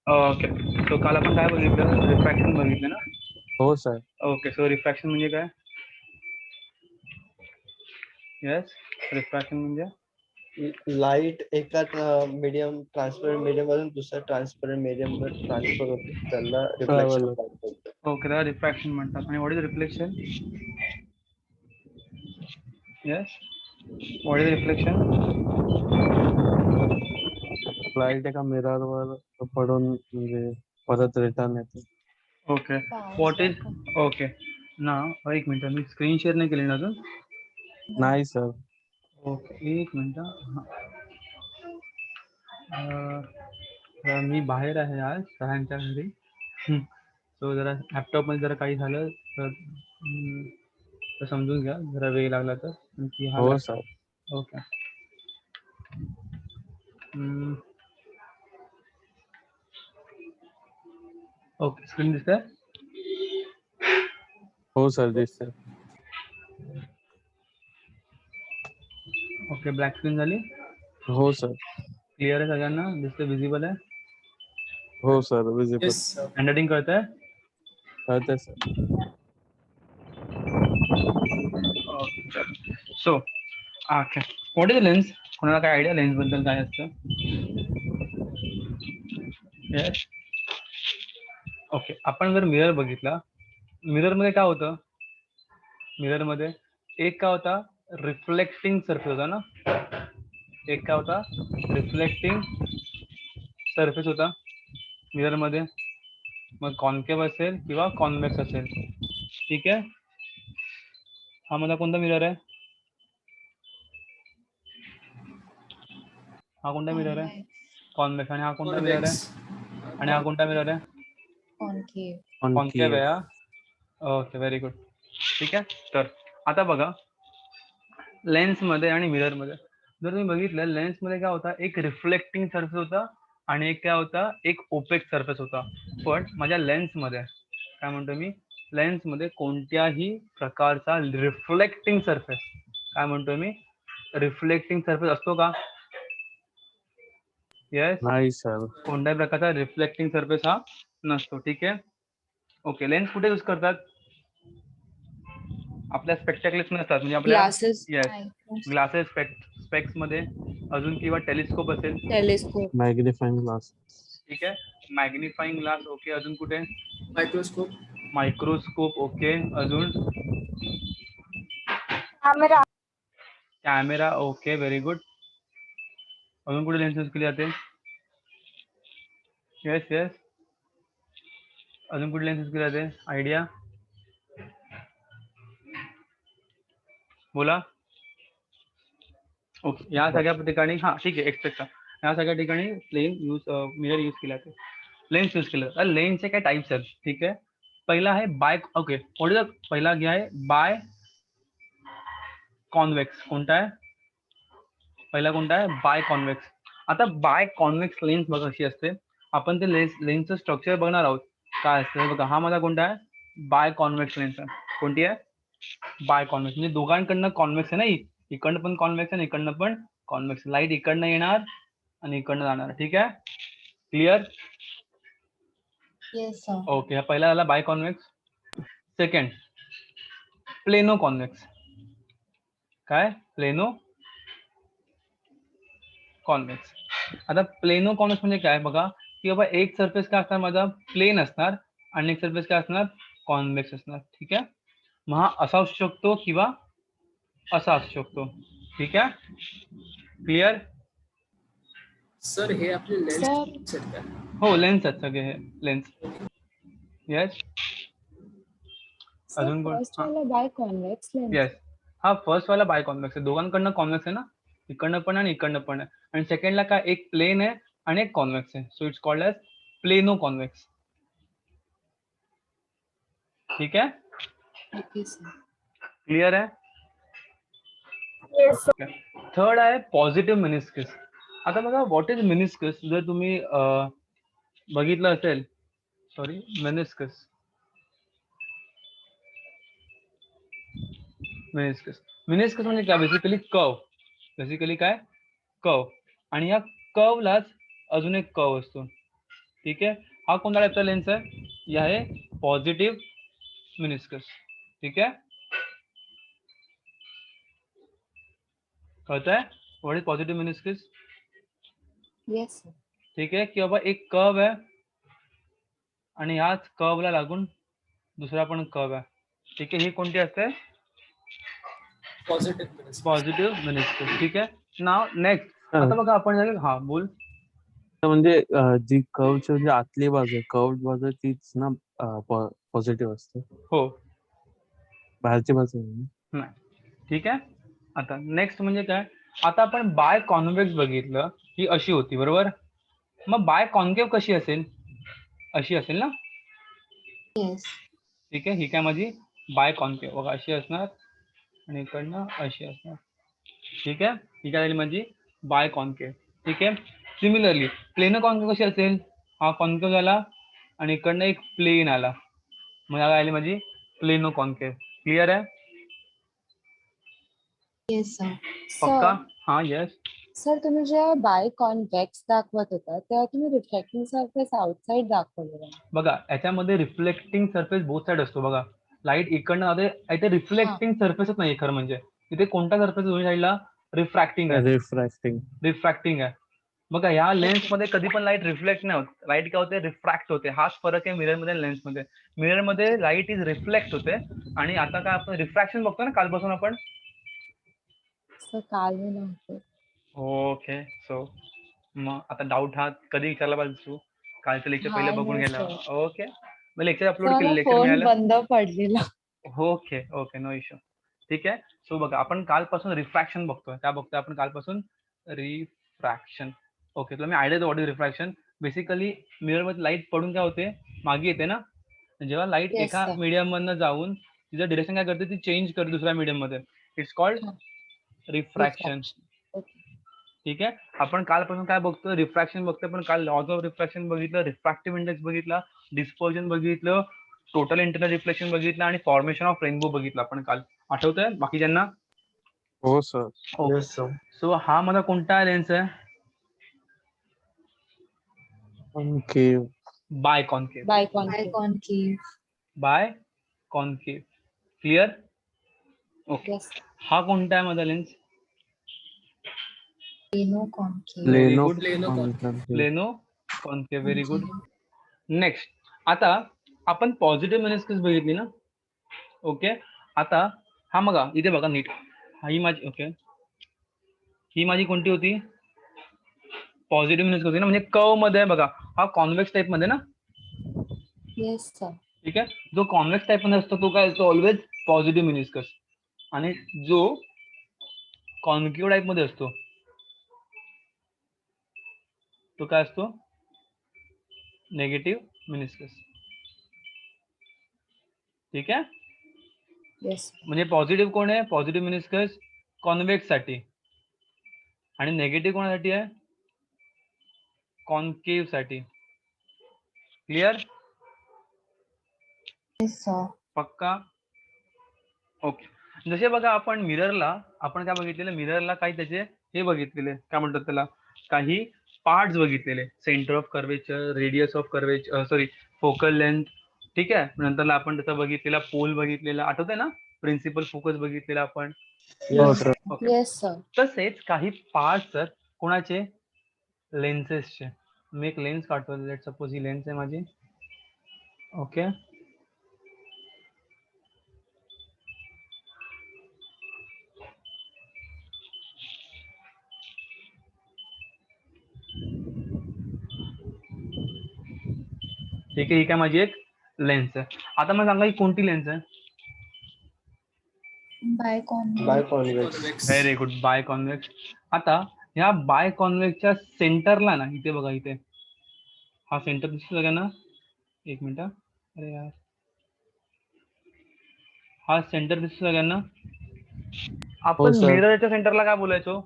Okay. So काल आपण काय बघितलं? रिफ्रॅक्शन बघितलं ना? हो सर. ओके. सो रिफ्रॅक्शन म्हणजे काय? येस, रिफ्रॅक्शन म्हणजे लाईट एका मीडियम ट्रान्सपरंट मीडियम मधून दुसऱ्या ट्रान्सपरंट मीडियम मध्ये ट्रान्सफर होते, त्याला रिफ्लेक्शन Traveler. म्हणतात. ओके, त्याला रिफ्रॅक्शन म्हणतात. आणि what is reflection? Yes, what is reflection? Light एका मिरर वर पडून म्हणजे परत रिटर्न येते. ओके, व्हॉट इज ओके ना. एक मिनिट, मी स्क्रीन शेअर नाही केली ना अजून. नाही सर. ओके, एक मिनिट. मी बाहेर आहे आज सरांच्या घरी. सो जरा लॅपटॉपमध्ये जरा काही झालं तर समजून घ्या, जरा वेळ लागला तर. की हा हो सर. ओके. ओके, स्क्रीन दिसतंय? हो सर दिसतंय. ओके, ब्लॅक स्क्रीन झाली? हो सर. क्लिअर आहे सगळ्यांना? दिसतंय, विजिबल आहे? हो सर, विजिबल. हँडरायटिंग कळतंय? कळतंय sir. So okay, what is lens? कोणाला काय आयडिया लेन्स बद्दल काय असतं? येस. ओके, आपण जर मिरर बघितला, मिरर मध्ये काय होतं? मिरर मध्ये एक काय होता? रिफ्लेक्टिंग सरफेस होता ना. एक काय होता? रिफ्लेक्टिंग सरफेस होता मिरर मध्ये. मग कॉन्केव्ह असेल किंवा कॉन्व्हेक्स असेल. ठीक आहे. हा माझा कोणता मिरर आहे? हा कोणता मिरर आहे? कॉन्व्हेक्स. आणि हा कोणता मिरर आहे? आणि हा कोणता मिरर आहे? कॉन्केव्ह आहे. Okay, very good. ठीक आहे. तर आता बघा, लेन्स मध्ये आणि मिरर मध्ये जर तुम्ही बघितलं, लेन्स मध्ये काय होता? एक रिफ्लेक्टिंग सरफेस होता आणि एक काय होता? एक ओपेक सरफेस होता. पण माझ्या लेन्स मध्ये काय म्हणतो मी? लेन्स मध्ये कोणत्याही प्रकारचा रिफ्लेक्टिंग सरफेस, काय म्हणतो मी? रिफ्लेक्टिंग सरफेस असतो का? येस, नाही सर. कोणत्याही प्रकारचा रिफ्लेक्टिंग सरफेस हा नसतो. ठीक आहे. ओके, लेन्स कुठे यूज करतात? आपल्या स्पेक्टॅक्युलर्स मध्ये असतात, म्हणजे आपल्या ग्लासेस, स्पेक्स मध्ये, अजून किंवा टेलिस्कोप असेल. Telescope, magnifying glass. ठीक आहे. Magnifying glass. ओके, अजून कुठे? मायक्रोस्कोप. मायक्रोस्कोप. ओके, अजून? कॅमेरा. Okay, very good. अजून कुठे लेन्स यूज केली जाते? येस येस, अजून कुठे लेन्स यूज केली जाते? आयडिया बोला. ओके, या सगळ्या ठिकाणी, हा ठीक आहे, एक्सपेक्ट या सगळ्या ठिकाणी मिरर यूज केला जाते, लेन्स यूज केलं. लेन्सचे काय टाइप्स आहेत? ठीक आहे. पहिला आहे बाय, ओके, पहिला घ्या आहे बाय कॉन्व्हेक्स. कोणता आहे पहिला? कोणता आहे? Biconvex. आता बाय कॉन्व्हेक्स लेन्स बघा कशी असते. आपण ते लेन्सचं स्ट्रक्चर बघणार आहोत काय असतं. बघा, हा माझा कोणता आहे? बाय कॉन्व्हेक्स लेन्स आहे. कोणती आहे? Biconvex. म्हणजे दोघांकडनं कॉन्व्हेक्स आहे ना, इकडनं पण कॉन्व्हेक्स आहे, इकडनं पण कॉन्व्हेक्स. लाईट इकडनं येणार आणि इकडनं जाणार. ठीक आहे, क्लिअर? ओके, हा पहिला झाला biconvex. Second, plano convex. काय? Plano convex. आता प्लेनो कॉन्व्हेक्स म्हणजे काय? बघा की बाबा, एक सरफेस काय असणार माझा? प्लेन असणार, आणि एक सरफेस काय असणार? कॉन्व्हेक्स असणार. ठीक आहे. मग हा असा असू शकतो किंवा असा असू शकतो. ठीक आहे, क्लिअर? सर हे आपले लेन्स आहेत का? हो, लेन्स आहेत सगळे, हे लेन्स. येस, अजून बाय कॉन्व्हेक्स लेन्स. येस, हा फर्स्ट वाला बाय कॉन्व्हेक्स आहे. दोघांकडनं कॉन्व्हेक्स आहे ना, इकडनं पण आणि इकडनं पण आहे. आणि सेकंडला काय? एक प्लेन आहे आणि एक कॉन्व्हेक्स आहे. So it's called as plano convex. ठीक आहे, क्लिअर आहे? थर्ड आहे पॉझिटिव्ह मेनिस्कस. आता बघा, व्हॉट इज मेनिस्कस? जर तुम्ही बघितलं असेल, सॉरी, मेनिस्कस मेनिस्कस म्हणजे काय? Basically curve. बेसिकली काय? कर्व. आणि या कर्वलाच अजून एक कर्व असतो. ठीक आहे. हा कोणता टाईपचा लेन्स आहे? ही आहे पॉझिटिव्ह मिनिस्कस. ठीक आहे, कळतंय what is positive meniscus? Yes, sir. ठीक आहे, की बाबा एक कर्व आहे आणि ह्याच कर्वला लागून दुसरा पण कर्व आहे. ठीक आहे, ही कोणती असते? Positive meniscus. Positive meniscus. ठीक आहे. नाव नेक्स्ट हा. आता बघा आपण हा बोल. तर म्हणजे जी कर्वची म्हणजे आतली बाजू आहे, कर्व बाजू आहे तीच ना पॉझिटिव्ह असते, हो, बाहेरची बाजू नाही. नाही. ठीक आहे. आता नेक्स्ट म्हणजे काय, आता आपण बाय कॉन्व्हेक्स बघितलं, ही अशी होती बरोबर. मग बाय कॉन्केव्ह कशी असेल? अशी असेल ना. Yes. ठीक आहे, ही काय माझी बाय कॉन्केव्ह बघा अशी असणार आणि इकडनं अशी असणार. ठीक आहे, ही काय झाली माझी बाय कॉन्केव्ह. ठीक आहे. सिमिलरली प्लेनो कॉन्केव्ह कशी असेल? हा कॉन्केव्ह झाला आणि इकडनं एक प्लेन आला, मग काय आली माझी प्लेनो कॉन्केव्ह. क्लिअर आहे? Yes, sir. पक्का? Sir, हा, येस. सर तुम्ही जेव्हा बाय कॉन्व्हेक्स दाखवत होता तेव्हा तुम्ही रिफ्लेक्टिंग सरफेस आउटसाइड दाखवलेला. बघा याच्यामध्ये रिफ्लेक्टिंग सरफेस बोथ साइड असतो. बघा लाईट इकडनं जाते, इथे रिफ्लेक्टिंग सरफेसच नाही खरं म्हणजे. इथे कोणता सरफेस दोन्ही साईडला? रिफ्रॅक्टिंग आहे. रिफ्रॅक्टिंग. रिफ्रॅक्टिंग आहे. बघा या लेन्स मध्ये कधी पण लाईट रिफ्लेक्ट नाही होत, लाईट काय होते? रिफ्रॅक्ट होते. हाच फरक आहे मिरर मध्ये आणि लेन्स मध्ये. मिरर मध्ये लाईट इज रिफ्लेक्ट होते आणि आता काय आपण रिफ्रॅक्शन बघतो ना कालपासून आपण. सर काल मी नव्हते. ओके, सो मग आता डाऊट हा कधी विचारला पाहिजे तू? कालचं लेक्चर हा, पहिलं बघून no, गेला. sir. ओके, मग लेक्चर अपलोड सर केलं, माझा लेक्चर फोन मिळालं. बंद पडलेला. Okay okay, no issue. ठीक आहे. सो बघा आपण कालपासून रिफ्रॅक्शन बघतोय. काय बघतोय आपण कालपासून? रिफ्रॅक्शन. ओके, तुला मी idea what is refraction. Basically mirror मध्ये लाईट पडून काय होते? मागे येते ना. जेव्हा लाईट Yes, एका sir. मीडियम मधनं जाऊन तिचं डिरेक्शन काय करते? ती चेंज करते दुसऱ्या मीडियम मध्ये. इट्स कॉल्ड हा. रिफ्रॅक्शन. Okay. ठीक आहे. आपण कालपासून काय बघतोय? रिफ्रॅक्शन बघतोय. पण काल लॉज ऑफ रिफ्रॅक्शन बघितलं, रिफ्रॅक्टिव्ह इंडेक्स बघितला, डिस्पर्जन बघितलं, टोटल इंटरनल रिफ्लेक्शन बघितलं आणि फॉर्मेशन ऑफ रेनबो बघितलं आपण काल. आठवतंय बाकी ज्यांना? हो सर. Yes sir. सो हा माझा कोणता लेन्स आहे? Concave. Biconcave. By concave. Biconcave. Clear? Okay. Yes. हा कोणता आहे माझा lens? Plano concave. Very plano good. Plano concave. Plano concave. Very good. Next आता आपण पॉझिटिव्ह मिनिस्कस बघितली ना. ओके, आता हा बघा इथे बघा नीट. ही माझी ओके, ही माझी कोणती होती? पॉझिटिव्ह मिनिस्कस होती ना, म्हणजे कर्व मध्ये बघा हा कॉन्व्हेक्स टाइप मध्ये ना. Yes, sir. ठीक आहे. जो कॉन्व्हेक्स टाइप मध्ये असतो तो काय असतो? Always positive meniscus. आणि जो कॉन्केव्ह टाइप मध्ये असतो तो काय असतो? Negative meniscus. ठीक आहे. Yes. म्हणजे पॉझिटिव्ह कोण आहे? पॉझिटिव्ह मिनिस्कस कॉन्व्हेक्स साठी आणि नेगेटिव्ह कोणासाठी आहे? कॉन्केव्ह साठी. क्लिअर? Yes, sir. पक्का? ओके. जसे बघा आपण मिररला आपण काय बघितलेलं? मिररला काही त्याचे हे बघितलेले, काय म्हणतात त्याला, काही पार्ट्स बघितलेले. Centre of curvature, radius of curvature, sorry focal length. ठीक आहे. नंतरला आपण त्याचा बघितलेला पोल बघितलेला, आठवतंय ना? प्रिन्सिपल फोकस बघितलेला आपण. हो सर. ओके. Yes, sir. तसेच काही पार्ट्स सर कोणाचे? लेन्सेसचे. मी एक लेन्स काढतो. लेट सपोज ही लेन्स आहे माझी. ओके, ठीक आहे. ही काय माझी एक लेन्स आहे. आता मला सांगा ही कोणती लेन्स आहे? By concave. Biconvex. Convex. Very good, biconvex. आता ह्या बाय कॉन्व्हेक्सच्या सेंटरला ना, इथे बघा इथे हा सेंटर दिसतो सगळ्यांना. एक मिनिट. अरे यार, हा सेंटर दिसतो सगळ्यांना. आपण सर. मिररच्या सेंटरला काय बोलायचो?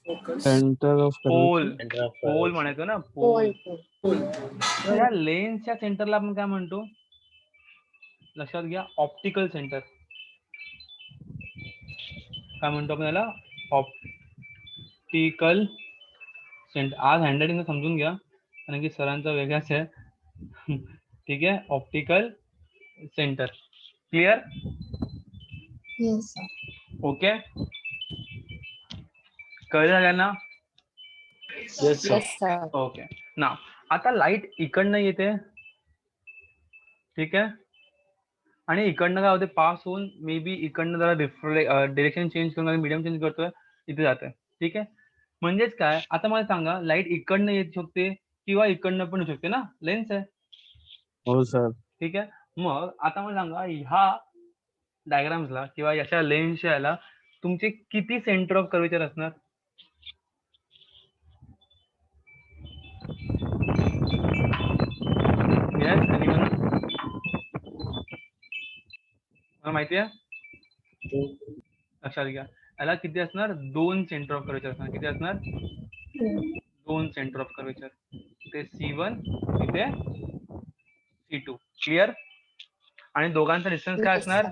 Focus. Centre of pole. Curvature. Pole म्हणायचो ना, पोल. Pole. Pole. तर ह्या लेन्सच्या सेंटरला आपण काय म्हणतो? लक्षात घ्या, ऑप्टिकल सेंटर. काय म्हणतो आपण याला? ऑप्टिकल आज हँडरायटिंग समजून घ्या, कारण की सरांचा वेगळाच आहे. ठीक आहे, optical centre. Clear? Yes okay, कळलं सगळ्यांना? Yes sir. Yes sir. Okay. ना आता लाईट इकडनं येते, ठीक आहे, आणि इकडनं काय होते, पास होऊन मे बी इकडनं जरा डिरेक्शन चेंज करून मीडियम चेंज करतोय, इथे जाते. ठीक आहे, म्हणजेच काय, आता मला सांगा, लाईट इकडनं येऊ शकते किंवा इकडनं पण येऊ शकते ना, लेन्स आहे. हो सर. ठीक आहे, मग आता मला सांगा, ह्या डायग्राम्सला किंवा याच्या लेन्सच्या याला तुमचे किती सेंटर ऑफ कर्वेचर असणार? Yes, anyone? मला माहिती आहे, लक्षात घ्या, याला किती असणार? 2 सेंटर ऑफ कर्वेचर असणार. किती असणार? 2 सेंटर ऑफ कर्वेचर. इथे C1, इथे C2. क्लिअर? आणि दोघांचा डिस्टन्स काय असणार?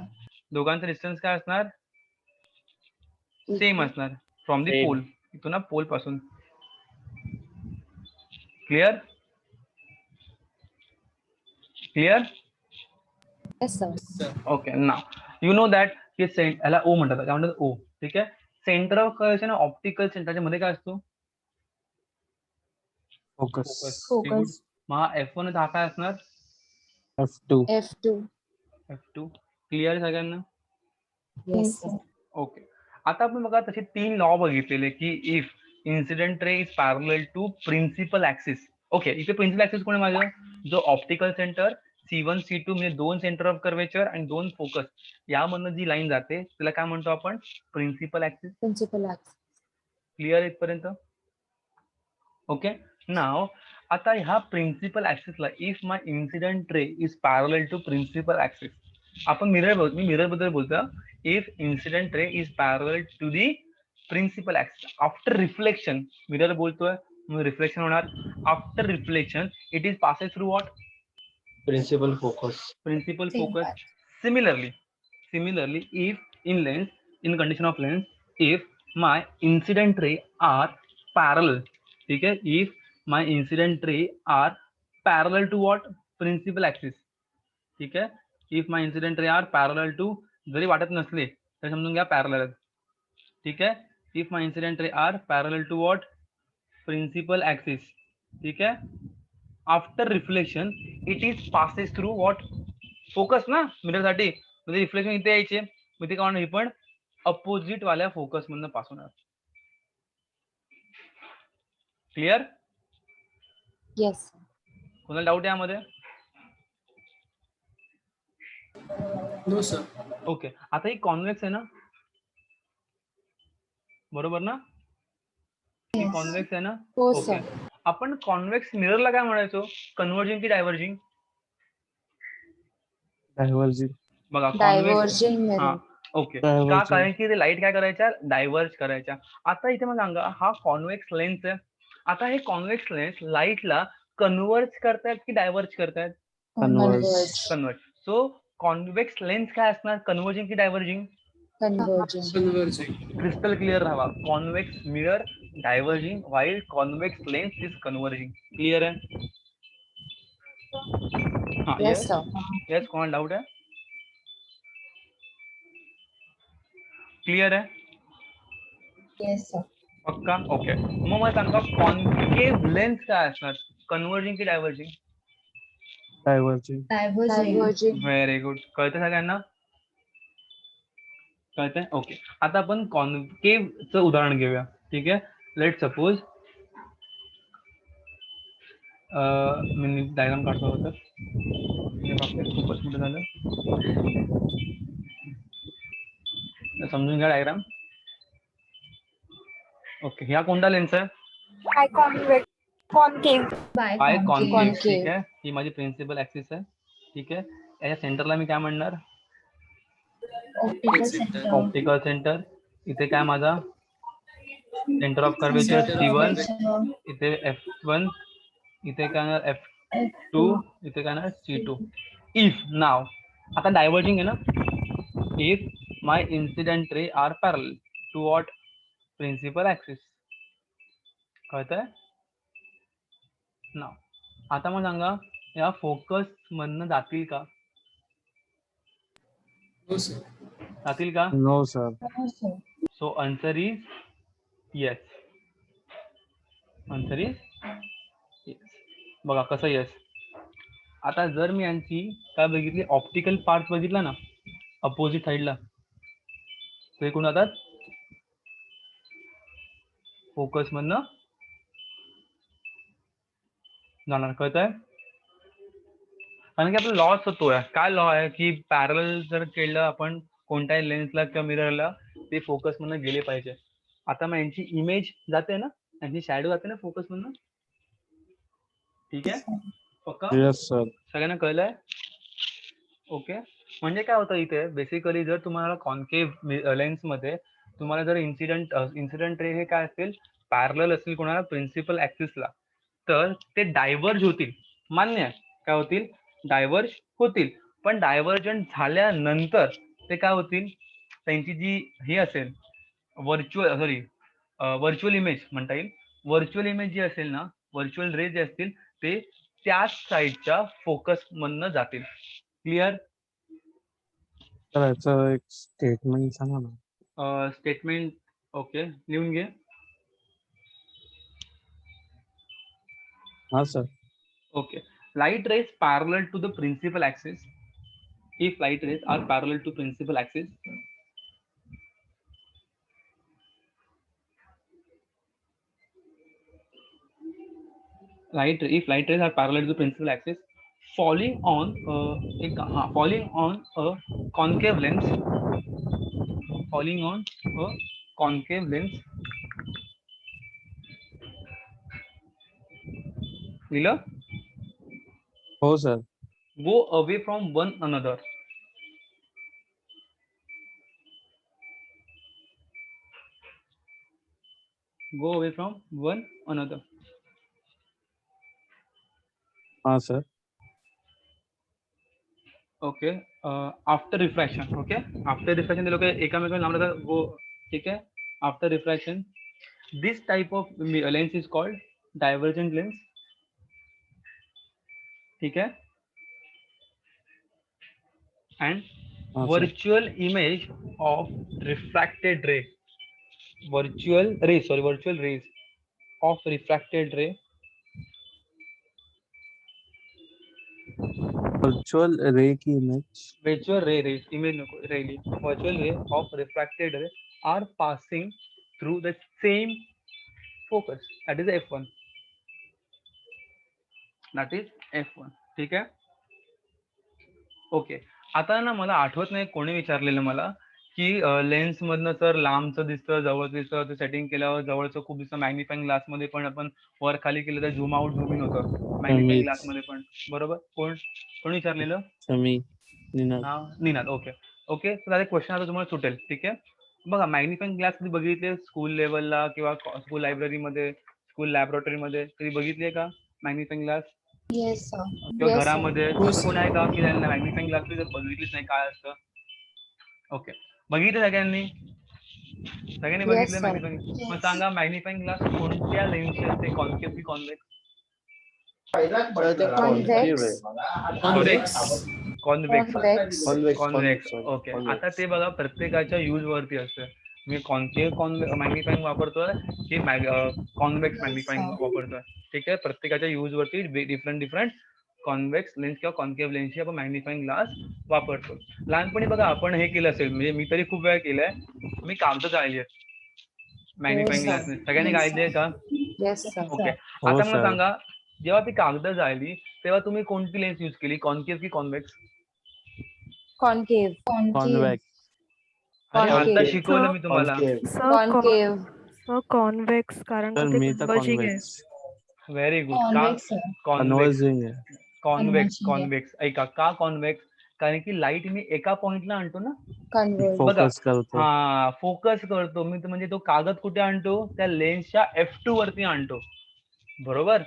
दोघांचा डिस्टन्स काय असणार? सेम असणार, फ्रॉम दी Same. पोल. इथून ना पोल पासून. Clear? Clear? Yes sir. Sir okay. Now you know that की याला ओ म्हणतात. काय म्हणतात? ओ. ठीक आहे, सेंटर ऑफ कर्वेचर ना ऑप्टिकल सेंटरच्या मध्ये काय असतो? फोकस. फोकस. मग हा F1 हा काय असणार? F2. F2. F2. क्लिअर सगळ्यांना? Yes sir. ओके. आता आपण बघा तसे 3 लॉ बघितलेले की if incident ray is parallel to principal axis. Okay, इथे प्रिन्सिपल ऍक्सिस कोण आहे माझं? जो ऑप्टिकल सेंटर C1 C2 म्हणजे 2 सेंटर ऑफ कर्वेचर आणि 2 फोकस, यामधनं जी लाईन जाते त्याला काय म्हणतो आपण? Principal axis. Principal axis. Clear इथपर्यंत? ओके. नाव आता ह्या प्रिन्सिपल ऍक्सिसला if my incident ray is parallel to principal axis, आपण मी मिरर बद्दल बोलतो. If incident ray is parallel to the principal axis after reflection, mirror बोलतोय रिफ्लेक्शन होणार. After reflection it is passes through what? Principal focus. Principal Same focus. path. Similarly, if in condition of lens, if my incident ray are parallel, ठीक है, if my incident ray are parallel to what? Principal axis. ठीक है, if my incident ray are parallel to, जरी वाटत नसले तर समजून घ्या पॅरलल. ठीक है, if my incident ray are parallel to what? Principal axis. ठीक है, after reflection it is passes through what? Focus ना मिरर साठी, म्हणजे रिफ्लेक्शन इथे यायचे, मग ते काय, हे पण अपोजिट वाल्या फोकस मधनं पास होणार. क्लिअर? येस. कोणाला डाऊट यामध्ये? No sir. ओके. आता ही कॉन्व्हेक्स आहे ना, बरोबर ना? ही कॉन्व्हेक्स आहे ना? हो ओके. सर. आपण कॉन्व्हेक्स मिररला काय म्हणायचो? कन्व्हर्जिंग की डायव्हर्जिंग? डायव्हर्जिंग. बघा कॉन्व्हेक्स. डायव्हर्जिंग हा, मिरर. ओके. का? Diverging. कारण की ते लाईट काय करायच्या? डायव्हर्ज करायच्या. आता इथे मला सांगा, हा कॉन्व्हेक्स लेन्स आहे. आता हे कॉन्व्हेक्स लेन्स लाईटला कन्व्हर्ज करतायत की डायव्हर्ज करतायत? Converge. Converge. So convex lens काय असणार? कन्व्हर्जिंग की diverging? Converging. Converging. Crystal clear राहावा. Convex mirror diverging while convex lens is converging. Clear आहे? हा, येस येस सर. येस. कोणाला डाऊट आहे? क्लिअर आहे? Yes sir. पक्का? ओके. मग मला सांगा, कॉन्केव्ह लेन्स काय असणार? कन्व्हर्जिंग की diverging? Diverging. Diverging. Very good. कळतं सगळ्यांना? कळतंय? ओके. आता आपण कॉन्केव्हचं उदाहरण घेऊया. ठीक आहे, लेट सपोज मी डायग्राम काढतो होतं, खूपच मोठं झालं. समजून घ्या डायग्राम. ओके, ह्या कोणता लेन्स आहे? Biconcave. Biconcave. ठीक Concave. आहे, ही माझी प्रिन्सिपल ऍक्सिस आहे. ठीक आहे, याच्या सेंटरला मी काय म्हणणार? Optical centre. इथे काय माझा? सेंटर ऑफ कर्वेचर C1, इथे F1, इथे काय F2, इथे काय C2. इफ नाव आता डायव्हर्जिंग आहे ना, if my incident ray are parallel to what? Principal axis. कळतंय? ना आता मग सांगा या फोकस मधनं जातील का? हो सर. जातील का? No sir. हो sir. So answer is yes. Answer is yes. बघा कसं येस. आता जर मी यांची काय बघितली ऑप्टिकल पार्ट बघितला ना अपोजिट साईडला ते कोण जातात फोकस मधनं जाणार. कळत आहे? कारण की आपला लॉस होतोय. काय लॉ आहे की पॅरल जर केलं आपण कोणत्याही लेन्सला किंवा मिररला ते फोकस मधनं गेले पाहिजे. आता मग यांची इमेज जाते ना यांची शॅडो जाते ना फोकस मधनं. ठीक आहे पक्का येस सर. सगळ्यांना कळलंय? ओके. म्हणजे काय होतं इथे बेसिकली जर तुम्हाला कॉन्केव्ह लेन्स मध्ये तुम्हाला जर इन्सिडेंट रे हे काय असेल पॅरल असेल कोणाला प्रिन्सिपल ऍक्सिसला तर ते डायव्हर्ज होतील. मान्य आहे काय होतील डायव्हर्ज होतील. पण डायव्हर्जंट झाल्यानंतर ते काय होतील त्यांची जी हे असेल व्हर्च्युअल इमेज म्हणता येईल. व्हर्च्युअल इमेज जी असेल ना व्हर्च्युअल रे जे असतील ते त्याच साईडच्या फोकस मधनं जातील. क्लिअर? तर याचं एक स्टेटमेंट सांगा ना. स्टेटमेंट ओके लिहून घे. हा sir. Okay. Light rays parallel to the principal axis. If light rays are parallel to principal axis, if light rays are parallel to the principal axis, falling on a concave lens, will हो sir. go away from one another. Go away from one another. हा sir. Okay. After refraction. Okay. After refraction ते लोक एकामेकांना लांब राहतात. गो ठीक आहे. After refraction this type of lens is called divergent lens. ठीक है. And हा sir. virtual image of refracted ray, virtual rays of refracted ray, virtual ray की image. virtual ray of refracted ray are passing through the same focus, that is f1. ठीक आहे. Okay. आता ना मला आठवत नाही कोणी विचारलेलं मला की लेन्स मधनं सर लांबचं दिसतं जवळचं दिसतं ते सेटिंग केल्यावर जवळचं खूप दिसतं. मॅग्निफाईंग ग्लास मध्ये पण आपण वर खाली केलं तर झूम आउट झूम इन होतं मॅग्निफाईंग ग्लास मध्ये पण. बरोबर. कोण विचारलेलं? समी. निनाद. ओके. ओके. तर एक क्वेश्चन आता तुम्हाला सुटेल. ठीक आहे. बघा मॅग्निफाईंग ग्लास कधी बघितले स्कूल लेवलला किंवा स्कूल लायब्ररीमध्ये स्कूल लॅबोरेटरीमध्ये कधी बघितले का मॅग्निफाईंग ग्लास? Yes sir. किंवा येस सर. घरामध्ये हो, असं sir. कोण आहे का की त्यांना मॅग्निफाईंग ग्लास बघितलीच नाही काय असतं? ओके. बघितलं सगळ्यांनी बघितलं Yes, sir. मॅग्निफाईंग. मग सांगा मॅग्निफाईंग ग्लास कोणत्या लेन्सचे असते कॉन्केव्ह की convex? Convex. Convex. Convex. Convex. Convex. Okay. आता ते बघा प्रत्येकाच्या यूज वरती असतं. मी कॉन्केव्ह मॅग्निफाईंग वापरतोय की कॉन्व्हेक्स मॅग्निफाईंग वापरतोय. ठीक आहे. प्रत्येकाच्या यूज वरती डिफरंट कॉन्व्हेक्स लेन्स किंवा कॉन्केव्ह लेन्सची आपण मॅग्निफाईंग ग्लास वापरतो. लहानपणी बघा आपण हे केलं असेल म्हणजे मी तरी खूप वेळा केलंय. मी कागद जाळली मॅग्निफाईंग sir. ग्लासने. सगळ्यांनी Yes, गाळली आहे का? Yes, sir. ओके. हो आता मला सर. सांगा जेव्हा ती कागद जाळली तेव्हा तुम्ही कोणती लेन्स यूज केली कॉन्केव्ह की कॉन्व्हेक्स? Concave. कॉन्व्हेक्स. अरे आता Concave. शिकवलं मी तुम्हाला. Concave. कॉन्व्हेक्स कारण सर का ते मी तर converging आहे. कॉन्व्हेक्स. Very good. का Convex, sir. कॉन्व्हेक्स? कन्व्हर्जिंग आहे. कॉन्व्हेक्स ऐका का कॉन्व्हेक्स कारण की लाईट मी एका पॉइंटला आणतो ना. Converge. फोकस करतो. हा फोकस करतो मी म्हणजे तो कागद कुठे आणतो त्या लेन्सच्या F2 वरती आणतो. बरोबर.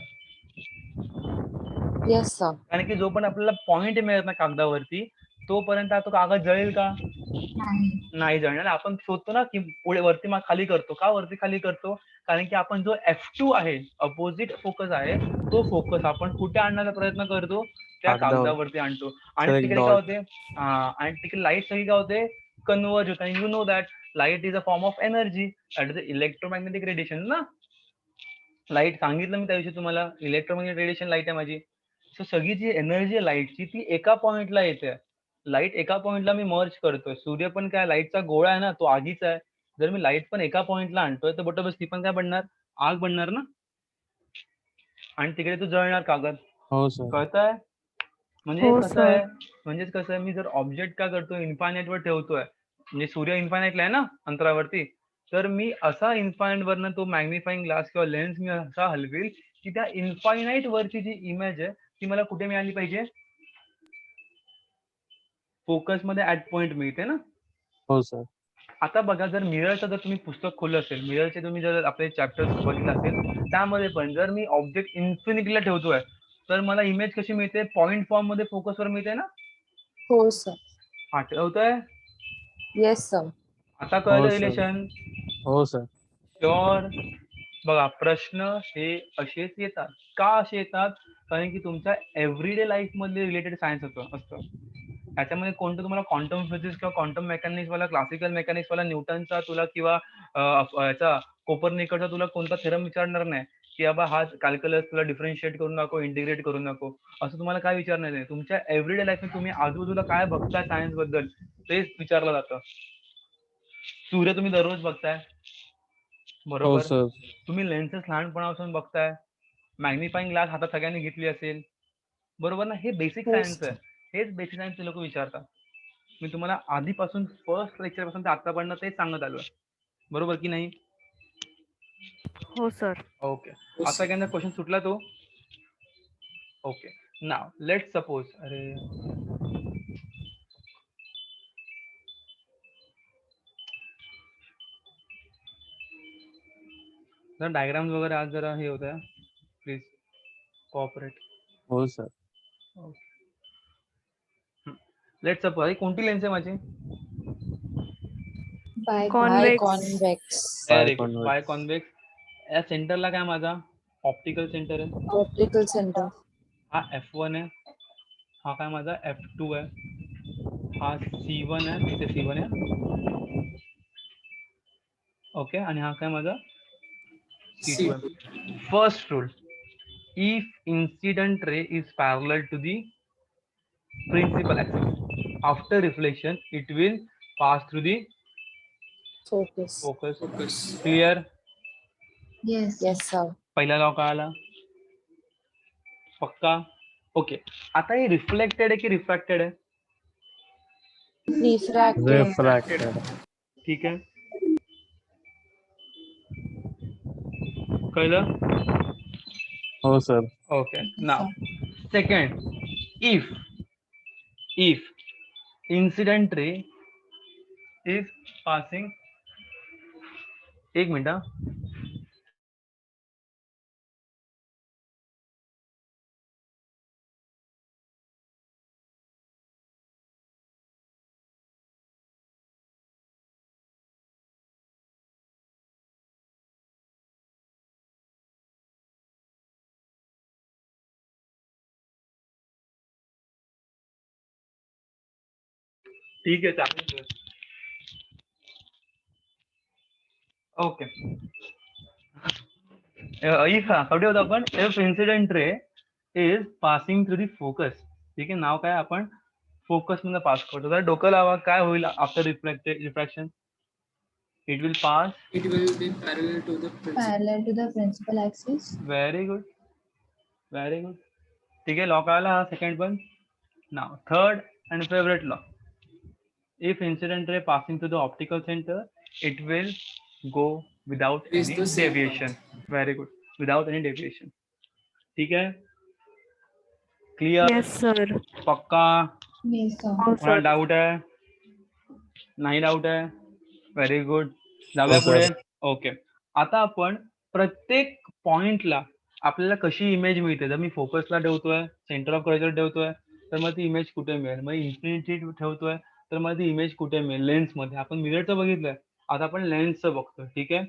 Yes, sir. कारण की जो पण आपल्याला पॉइंट मिळत ना कागदावरती तोपर्यंत तो कागद जळेल का? नाही. नाही जळणार. आपण शोधतो ना की पुढे वरती खाली करतो. का वरती खाली करतो? कारण की आपण जो F2 आहे, अपोजिट फोकस आहे, तो फोकस आपण कुठे आणण्याचा प्रयत्न करतो? त्या कागदावर. कागदावरती आणतो. आणि तर एक तिकडे काय dot. होते? आणि तिकडे लाईट सगळी काय होते? कन्वर्ज होते. You know that light is a form of energy. That is electromagnetic radiation ना. लाईट सांगितलं मी त्या दिवशी तुम्हाला, इलेक्ट्रोमॅग्नेटिक रेडिएशन लाईट आहे माझी. सो सगळी जी एनर्जी आहे लाईटची ती एका पॉइंटला येते. लाईट एका पॉइंटला मी मर्ज करतोय. सूर्य पण काय लाईटचा गोळा आहे ना, तो आगीचा आहे. जर मी लाईट पण एका पॉइंटला आणतोय तर बरोबर ती पण काय बनणार? आग बनणार ना. आणि तिकडे तो जळणार कागद. हो सर. कळतंय? म्हणजे हो कसं सर. आहे, म्हणजेच कसं आहे, मी जर ऑब्जेक्ट काय करतोय इन्फायनाइट वर ठेवतोय, म्हणजे सूर्य इन्फायनाइटला आहे ना अंतरावरती, तर मी असा इन्फायनाइट वरनं तो मॅग्निफाइंग ग्लास किंवा लेन्स मी असा हलवेल की त्या इन्फायनाइट वरची जी इमेज आहे ती मला कुठे मिळाली पाहिजे? फोकस मध्ये ऍट पॉइंट मिळते ना. हो सर. आता बघा, जर मिररचं जर तुम्ही पुस्तक खोललं असेल, मिररचे तुम्ही जर आपले चॅप्टर्स बघितलं असेल, त्यामध्ये पण जर मी ऑब्जेक्ट इन्फिनिटीला ठेवतोय तर मला इमेज कशी मिळते? पॉइंट फॉर्म मध्ये फोकसवर मिळते ना. हो सर. आठवतंय? Yes sir. आता हो कळलं सर. रिलेशन? हो सर. शुअर? बघा, प्रश्न हे असेच येतात. का असे येतात? कारण की तुमच्या एव्हरीडे लाईफ मध्ये रिलेटेड सायन्स असतं. त्याच्यामध्ये कोणतं तुम्हाला क्वांटम फिजिक्स किंवा क्वांटम मेकॅनिक्स वाला, क्लासिकल मेकॅनिक्स वाला न्यूटनचा तुला किंवा याचा कोपर्निकसचा तुला कोणता थेरम विचारणार नाही की बाबा हा कॅल्क्युलस तुला डिफरन्शिएट करून दाखव, इंटिग्रेट करून दाखव, असं तुम्हाला काय विचारणार नाही. तुमच्या एव्हरीडे लाईफमध्ये तुम्ही आजूबाजूला काय बघताय सायन्स बद्दल तेच विचारलं जातं. सूर्य तुम्ही दररोज बघताय, हो बरोबर? सर. तुम्ही लेन्सेस लहानपणापासून बघताय, मॅग्निफाइंग ग्लास हातात सगळ्यांनी घेतली असेल, बरोबर ना. हे बेसिक हो सायन्स सर. आहे. हेच बेसिक सायन्स ते लोक विचारतात. मी तुम्हाला आधीपासून फर्स्ट लेक्चर पासून ते आतापर्यंत तेच सांगत आलोय, बरोबर की नाही? हो सर. ओके. हो, आता सर. एखादा क्वेश्चन सुटला तो. ओके, नाव लेट सपोज, अरे जरा डायग्राम्स वगैरे आज जरा हे होत आहे, प्लीज कोऑपरेट. हो सर. लेट सपोज कोणती लेन्स आहे माझी? Bi Convex. Convex. Very good. Biconvex. Biconvex. या सेंटरला काय माझा ऑप्टिकल सेंटर आहे, ऑप्टिकल सेंटर. हा F1 आहे, हा काय माझा F2 आहे, हा C1 आहे, इथे C1 आहे. ओके, आणि हा काय माझा C2 आहे. First rule, if incident ray is parallel to the principal axis, after reflection it will pass through the focus. Focus. Focus. Clear? Yes. Yes sir. पहिला लॉ कळाला? पक्का? ओके. आता हे रिफ्लेक्टेड आहे की रिफ्रॅक्टेड आहे? रिफ्रॅक्टेड. Refracted. ठीक आहे, कळलं? हो sir. Okay. Now second, if incident ray is passing, एक मिनिट, ठीक आहे चालेल. ओके. इफ कुठे होतो आपण? If incident ray is passing through the focus. ठीक आहे, नाव काय? आपण फोकस मध्ये पास करतो. तर डोकं लावा, काय होईल after refraction? It will pass. It will be parallel to the principal. Parallel to the principal axis. Very good, very good. ठीक आहे, लॉ कळाला हा सेकंड पण. नाव third and favourite law, if incident ray passing through the optical centre it will go without Is any the same deviation. Very good. Without any deviation. ठीक है? Clear? Yes sir. पक्का? Yes, sir. हो कोणाला sir. Doubt आहे? नाही doubt आहे? Very good. जाऊया हो, sir. पुढे. ओके. आता आपण प्रत्येक पॉइंटला आपल्याला कशी इमेज मिळते? जर मी फोकसला ठेवतोय, सेंटर ऑफ कर्वेचर ठेवतोय, तर मग ती इमेज कुठे मिळेल? मग इन्फिनिटी ठेवतोय तर मग ती इमेज कुठे मिळेल? लेन्समध्ये. आपण मिररचं बघितलंय, आता आपण लेन्सचं बघतोय. ठीक आहे,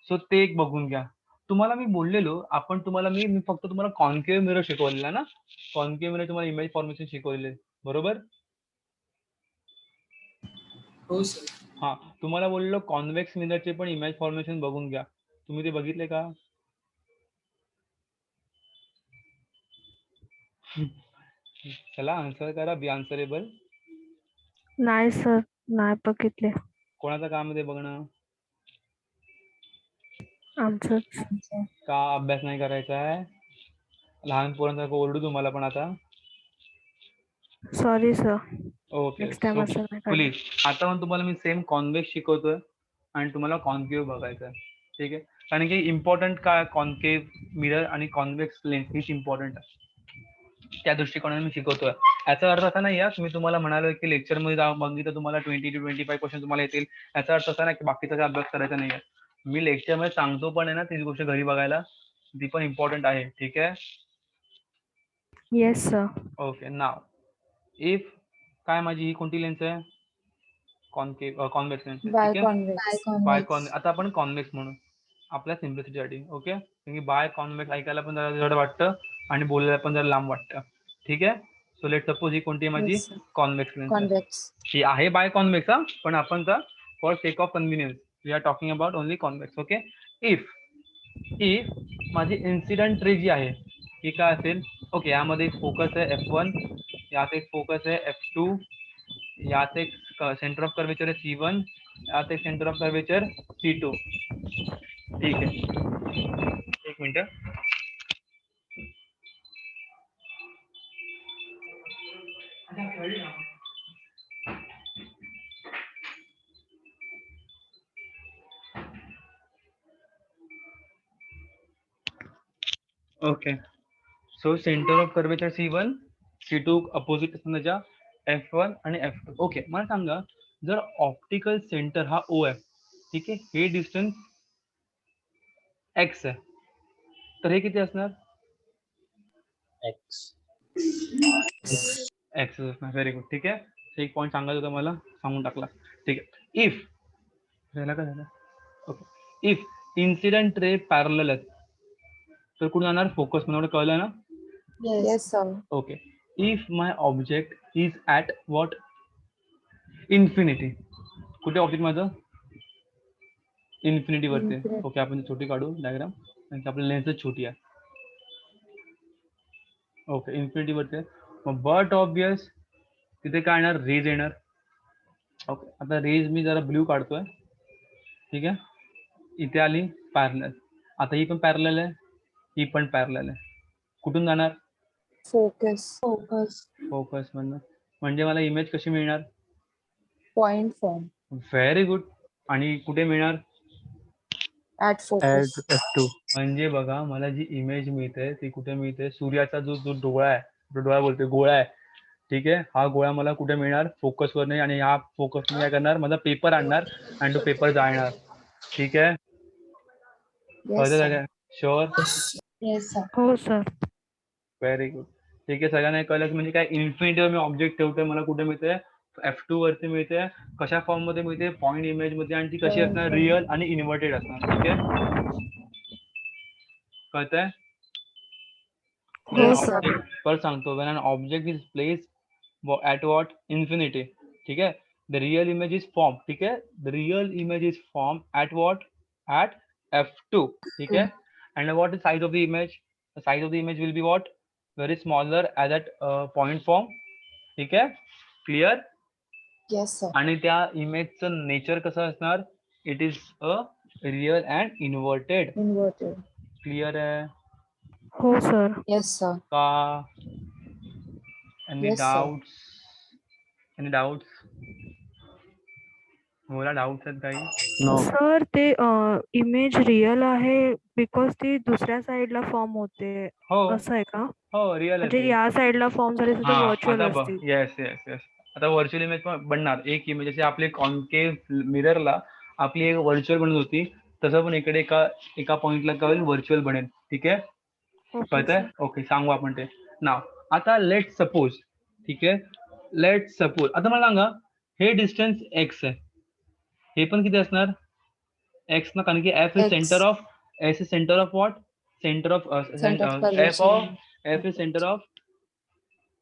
सो ते एक बघून घ्या. तुम्हाला मी बोललेलो, आपण तुम्हाला मी फक्त तुम्हाला कॉन्केव्ह मिरर शिकवलेला ना, कॉन्केव्ह मिरर तुम्हाला इमेज फॉर्मेशन शिकवलेले, बरोबर? हो सर. हा, तुम्हाला बोललेलो कॉन्व्हेक्स मिररचे पण इमेज फॉर्मेशन बघून घ्या. तुम्ही ते बघितले का? चला आन्सर करा, बी आन्सरेबल. नाही सर, नाही बघितले. कोणाचं काम आहे ते बघणं? आमचं Answer. का अभ्यास नाही करायचा आहे? लहान पोरांसारखं ओरडू तुम्हाला पण आता. Sorry sir, okay, next time so असं नाही करणार. प्लीज आता पण तुम्हाला मी सेम कॉन्व्हेक्स शिकवतोय आणि तुम्हाला कॉन्केव्ह बघायचं आहे. ठीक आहे, कारण की इम्पॉर्टंट काय, कॉन्केव्ह मिरर आणि कॉन्व्हेक्स लेन्स हीच इम्पॉर्टंट आहे. त्या दृष्टिकोनाने मी शिकवतोय. याचा अर्थ असा नाही आहे मी तुम्हाला म्हणालो की लेक्चरमध्ये बघितलं तुम्हाला 20 to 25 क्वेश्चन तुम्हाला येतील. याचा अर्थ असा नाही की बाकीचा अभ्यास करायचा नाही आहे. मी लेक्चरमध्ये सांगतो पण आहे ना, तीच गोष्ट घरी बघायला, ती पण इम्पॉर्टंट आहे. ठीक आहे, yes sir. Okay. Now if काय माझी ही कोणती लेन्स आहे? कॉन्व्हेक्स लेन्स आहे. बाय ठीक आहे, कॉन्व्हेक्स. Bye Convex. आता आपण कॉन्व्हेक्स म्हणू आपल्या सिम्प्लिसिटीसाठी. ओके, कारण की बाय कॉन्व्हेक्स ऐकायला पण जरा जड वाटतं आणि बोलायला पण जरा लांब वाटतं. ठीक आहे, सो लेट सपोज ही कोणती आहे माझी? Yes, sir. कॉन्व्हेक्स लेन्स आहे. कॉन्व्हेक्स. ही आहे बाय कॉन्व्हेक्स हा, पण आपण का for sake of convenience we are talking about only convex. Okay, if माझी इन्सिडेंट रे जी आहे ही काय असेल? ओके, यामध्ये एक फोकस आहे F1, यात एक फोकस आहे F2, यात एक सेंटर ऑफ कर्वेचर आहे C1, यात एक सेंटर ऑफ कर्वेचर C2. ठीक आहे, एक minute. Okay, so centre of curvature C1, C2 opposite त्याच्या F1 आणि F2. ओके, मला सांगा जर ऑप्टिकल सेंटर हा O आहे, ठीक आहे, हे डिस्टन्स X आहे, तर हे किती असणार? X. X असणार. Very good. ठीक आहे, एक पॉईंट सांगायचं होतं मला, सांगून टाकला. ठीक आहे, इफ झाला का झालं? Okay, if incident ray parallel आहेत तर कुठे जाणार? फोकस म्हणून कळलं ना? Yes. Yes sir. Okay, if my object is at what? Infinity. कुठे ऑब्जेक्ट माझं? इन्फिनिटी वरती. Infinity. ओके, आपण ती छोटी काढू डायग्राम, कारण की आपली लेन्सच छोटी आहे. ओके, इन्फिनिटी वरती आहे. मग बट ऑब्वियस तिथे काय येणार? रेज येणार. ओके, आता रेज मी जरा ब्ल्यू काढतोय. ठीक आहे, इथे आली पॅरलल. आता ही पण पॅरलल आहे, ही पण पॅरलल आहे. कुठून जाणार? फोकस. Focus. फोकस मधनं. म्हणजे मला इमेज कशी मिळणार? Point form. Very good. आणि कुठे मिळणार? At focus. Add F2. म्हणजे बघा मला जी इमेज मिळते ती कुठे मिळते? सूर्याचा जो जो डोळा आहे, डोळा बोलतोय, गोळा आहे. ठीक आहे, हा गोळा मला कुठे मिळणार? फोकसवर नाही. आणि हा फोकस मी काय करणार? माझा पेपर आणणार आणि तो पेपर जाळणार. ठीक आहे, येस सर. कळतं? शुअर? Yes, sir. हो सर. Very good. ठीक आहे, सगळ्यांना कळलं म्हणजे काय? इन्फिनिटीवर मी ऑब्जेक्ट ठेवतोय, मला कुठे मिळते? F2 वरती मिळते. कशा फॉर्म मध्ये मिळते? पॉइंट इमेज मध्ये. आणि ती कशी असणार? रिअल आणि इन्व्हर्टेड असणार. ठीक आहे, कळतंय? हो सर. परत सांगतो, when an object is placed at what? Infinity. ठीक आहे, the real image is formed. ठीक आहे, the real image is formed at what? At F2. ठीक आहे, and what is size of the image? The size of the image will be what? Very smaller at that point form. ठीक आहे, clear? Yes sir. आणि त्या इमेजचं nature कसं असणार? It is a real and inverted. Inverted. Clear आहे हो sir. Yes sir. का? Any Yes, sir. Doubts? Any doubts? मला डाउट्स आहेत काही? No. सर ते इमेज रिअल आहे बिकॉज ती दुसऱ्या साइडला फॉर्म होते, हो असं आहे का? हो, रिअल म्हणजे आहे. या साइडला फॉर्म झाले तर हा, व्हर्च्युअल आता बघ. असतील. Yes yes yes. आता व्हर्च्युअल इमेज पण बनणार. एक इमेज जशी आपली कॉन्केव्ह मिररला आपली एक व्हर्च्युअल बनत होती, तसं पण इकडे एका पॉइंटला काय होईल? व्हर्च्युअल बनेल. ठीक आहे, ओके कळतंय? सर. ओके, सांगू आपण ते नाव. आता लेट सपोज, ठीक आहे. लेट सपोज आता मला सांगा हे डिस्टन्स एक्स आहे, हे पण किती असणार एक्स ना, कारण की F is X. Centre of S is centre of what centre of Center of F curvature. Of F is centre of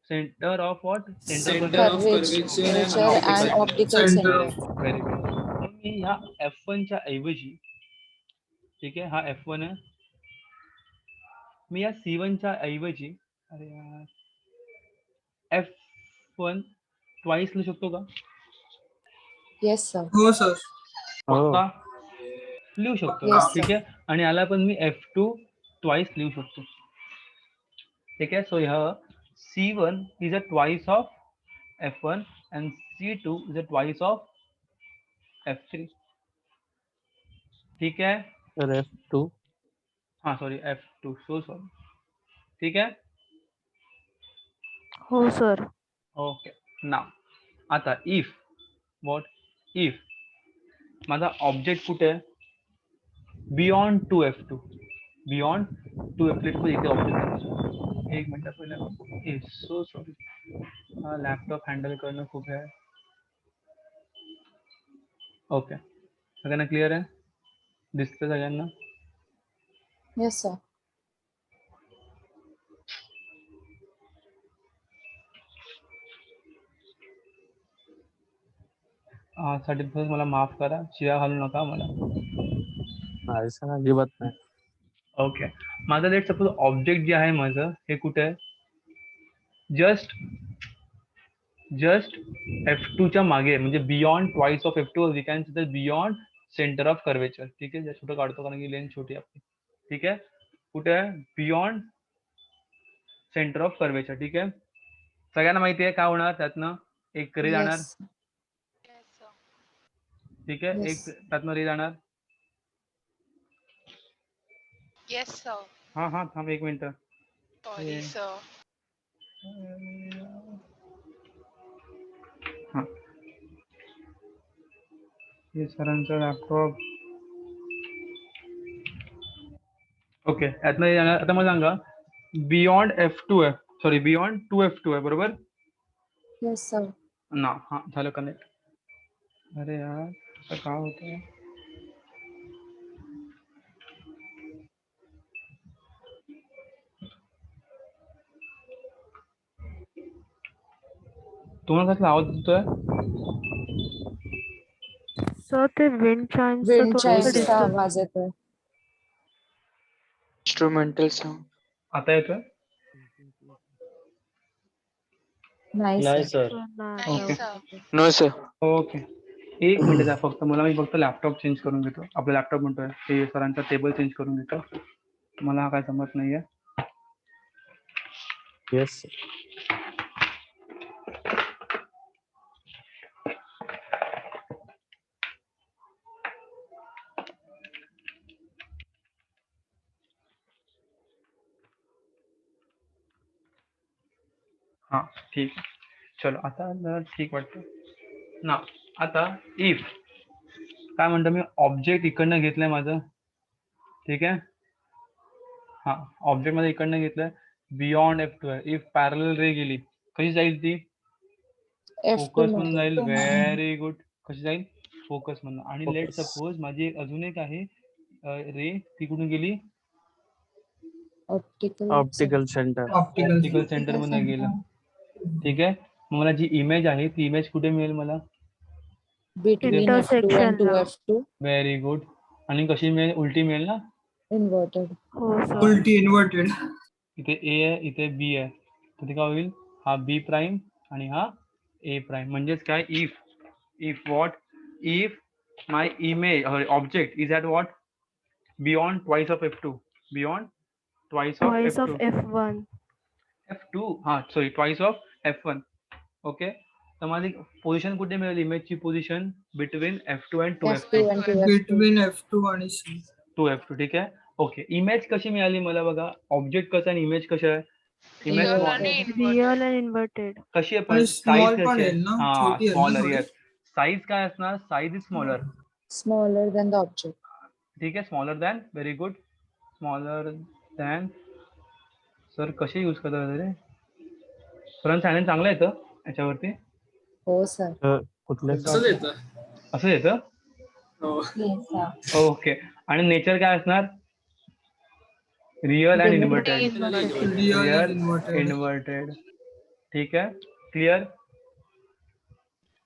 what Center of curvature and Curvature optical and center. optical Center center. Very good. मी ह्या F1 च्या ऐवजी, ठीक आहे, हा F1 आहे, मी या C1 च्या ऐवजी अरे यार F1 ट्वाइस लिहू शकतो का? Yes, sir. हो सर. हो पक्का लिहू शकतो. Yes, ठीक sir. आहे, आणि याला पण मी F2 ट्वाइस लिहू शकतो. ठीक आहे. सो ह्या C1 is a twice of F1 and C2 is a twice of F3. ठीक है, तर F2 हाँ सॉरी F2, सो सॉरी. ठीक है, हो सर. ओके. नाव आता इफ व्हॉट इफ माझा ऑब्जेक्ट कुठे आहे बियॉन्ड 2F2, बियॉन्ड 2F2 इथे ऑब्जेक्ट. एक मिनिट पहिला, सो सॉरी, हा लॅपटॉप हँडल करणं खूप आहे. ओके, सगळ्यांना क्लिअर आहे, दिसतं सगळ्यांना? Yes, sir. साठी मला माफ करा, शिव्या घालू नका मला. नाही सर, अजिबात नाही. ओके, माझं लेट सपोज ऑब्जेक्ट जे आहे माझं हे कुठे आहे जस्ट F2 च्या मागे, म्हणजे beyond twice of F2 we can see beyond centre of curvature. ठीक आहे, छोटं काढतो कारण की लेंथ छोटी आपली. ठीक आहे, कुठे आहे बियॉन्ड सेंटर ऑफ कर्वेचर. ठीक आहे, सगळ्यांना माहिती आहे काय होणार त्यातनं एक रे जाणार. Yes. ठीक आहे, Yes. एक त्यातनं रे जाणार. Yes, sir. हा हा थांब एक मिनिट. Sorry, sir. हा, हे सरांचा लॅपटॉप. ओके, यातनं हे जाणार. आता मला सांगा बियॉन्ड F2 आहे, सॉरी बियॉन्ड 2F2 आहे, बरोबर Yes, sir. ना? हा झालं कनेक्ट. अरे यार असं का होतं? तुम्हाला कसला आवाज येतोय? सर ते विंड Wind चाइम्सचा chimes चा डिस्टर्ब. आवाज येतोय. Instrumental sound. आता येतोय? नाही, नाही sir. सर. नाही. Okay. sir. No, sir. Okay, एक मिनिट द्या फक्त मला. मी फक्त लॅपटॉप चेंज करून घेतो. आपला लॅपटॉप म्हणतोय ते सरांचा टेबल चेंज करून घेतो. मला हा काय जमत नाहीये. येस हा ठीक आहे, चलो आता जरा ठीक वाटतं ना. आता इफ काय म्हणतो मी, ऑब्जेक्ट इकडनं घेतलंय माझं. ठीक आहे, हा ऑब्जेक्ट मध्ये इकडनं घेतलंय, बियॉन्ड F2 आहे. इफ पॅरलल रे गेली कशी जाईल ती? F2 फोकस म्हणून मध्ये. जाईल. Very good. कशी जाईल? फोकस म्हणून. आणि लेट Focus. सपोज माझी अजून एक आहे रे, ती कुठून गेली? Optical. Optical centre. Optical centre मध्ये गेलं. ठीक आहे, मग मला जी इमेज आहे ती इमेज कुठे मिळेल मला? Between F2 Intersection and ला. 2F2. Very good. आणि कशी मिळेल? उलटी मिळेल ना. Inverted. हो सर. Ulti inverted. इथे ए आहे, इथे बी आहे, तर ते काय होईल? हा बी प्राईम आणि हा ए प्राईम. म्हणजेच काय, if what if my image object is at what beyond twice of F2, beyond twice of Twice of F2, F1. F2 हा sorry twice of F1. Okay, तर माझी पोझिशन कुठे मिळेल? इमेजची position between F2 and 2F2. F2 and 2F2. Between F2 आणि C. 2F2. ठीक आहे, okay. Image कशी मिळाली मला बघा? ऑब्जेक्ट कसं आणि इमेज कशा आहे? इमेज Real स्मॉल आणि Real inverted. and inverted. कशी आहे पण? आणि साईज small कशी पण आहे? आहे ना? हा छोटी आहे ना स्मॉलर. थोडी? येस, साईज काय असणार? Size is smaller. Smaller than the object. ठीक आहे, smaller than. Very good, smaller than. Sir कसे यूज करतात रे? फ्रंट चॅनल चांगलं येतं याच्यावरती हो सर. कुठल्या असंच येतं. असं येतं. हो. Yes, sir. ओके. आणि नेचर काय असणार? Real and inverted. Real real inverted. Inverted. ठीक आहे. क्लिअर?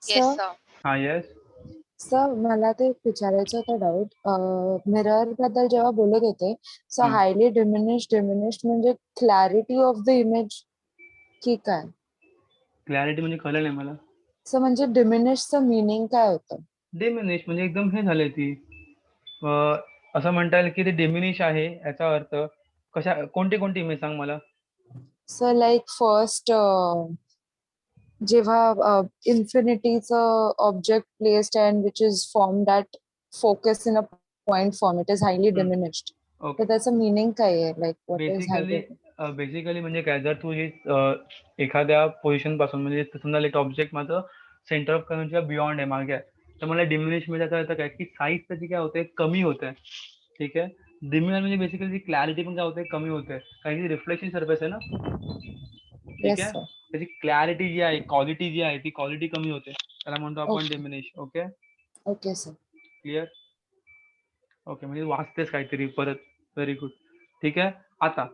Yes, sir sir. हा येस. सर मला ते विचारायचं होतं डाऊट मिरर बद्दल जेव्हा बोलत होते सो हम्म. हायली डिमिनिश्ड म्हणजे क्लॅरिटी ऑफ द इमेज की काय? क्लॅरिटी म्हणजे कळलं नाही मला. सर म्हणजे डिमिनिशचं मिनिंग काय होतं? डिमिनिश म्हणजे एकदम हे झालंय ती असं म्हणता येईल की ते डिमिनिश आहे याचा अर्थ कोणती इमेज सांग मला. सर लाईक फर्स्ट जेव्हा इन्फिनिटीचं object placed and which is form that focus in a point form it is highly diminished. Okay. तर त्याचं मिनिंग काय आहे? Like what is highly? Basically म्हणजे काय, जर तू एखाद्या पोझिशन पासून म्हणजे समजा एक ऑब्जेक्ट माझं सेंटर ऑफ कर्वेचर बियॉन्ड आहे, मागे आहे, तर मला डिमिनिश म्हणजे त्याचा अर्थ काय की साईज त्याची काय होते, कमी होते. ठीक आहे. डिमिनिश म्हणजे बेसिकली क्लॅरिटी पण काय होते, कमी होते, कारण की रिफ्लेक्शन सरफेस आहे ना. ठीक येस आहे. सर. त्याची क्लॅरिटी जी आहे, क्वालिटी जी आहे, ती क्वालिटी कमी होते, त्याला म्हणतो आपण Okay. Diminish. Okay. Okay sir. Clear. Okay. म्हणजे वाचतेस काहीतरी परत. Very good. ठीक आहे. आता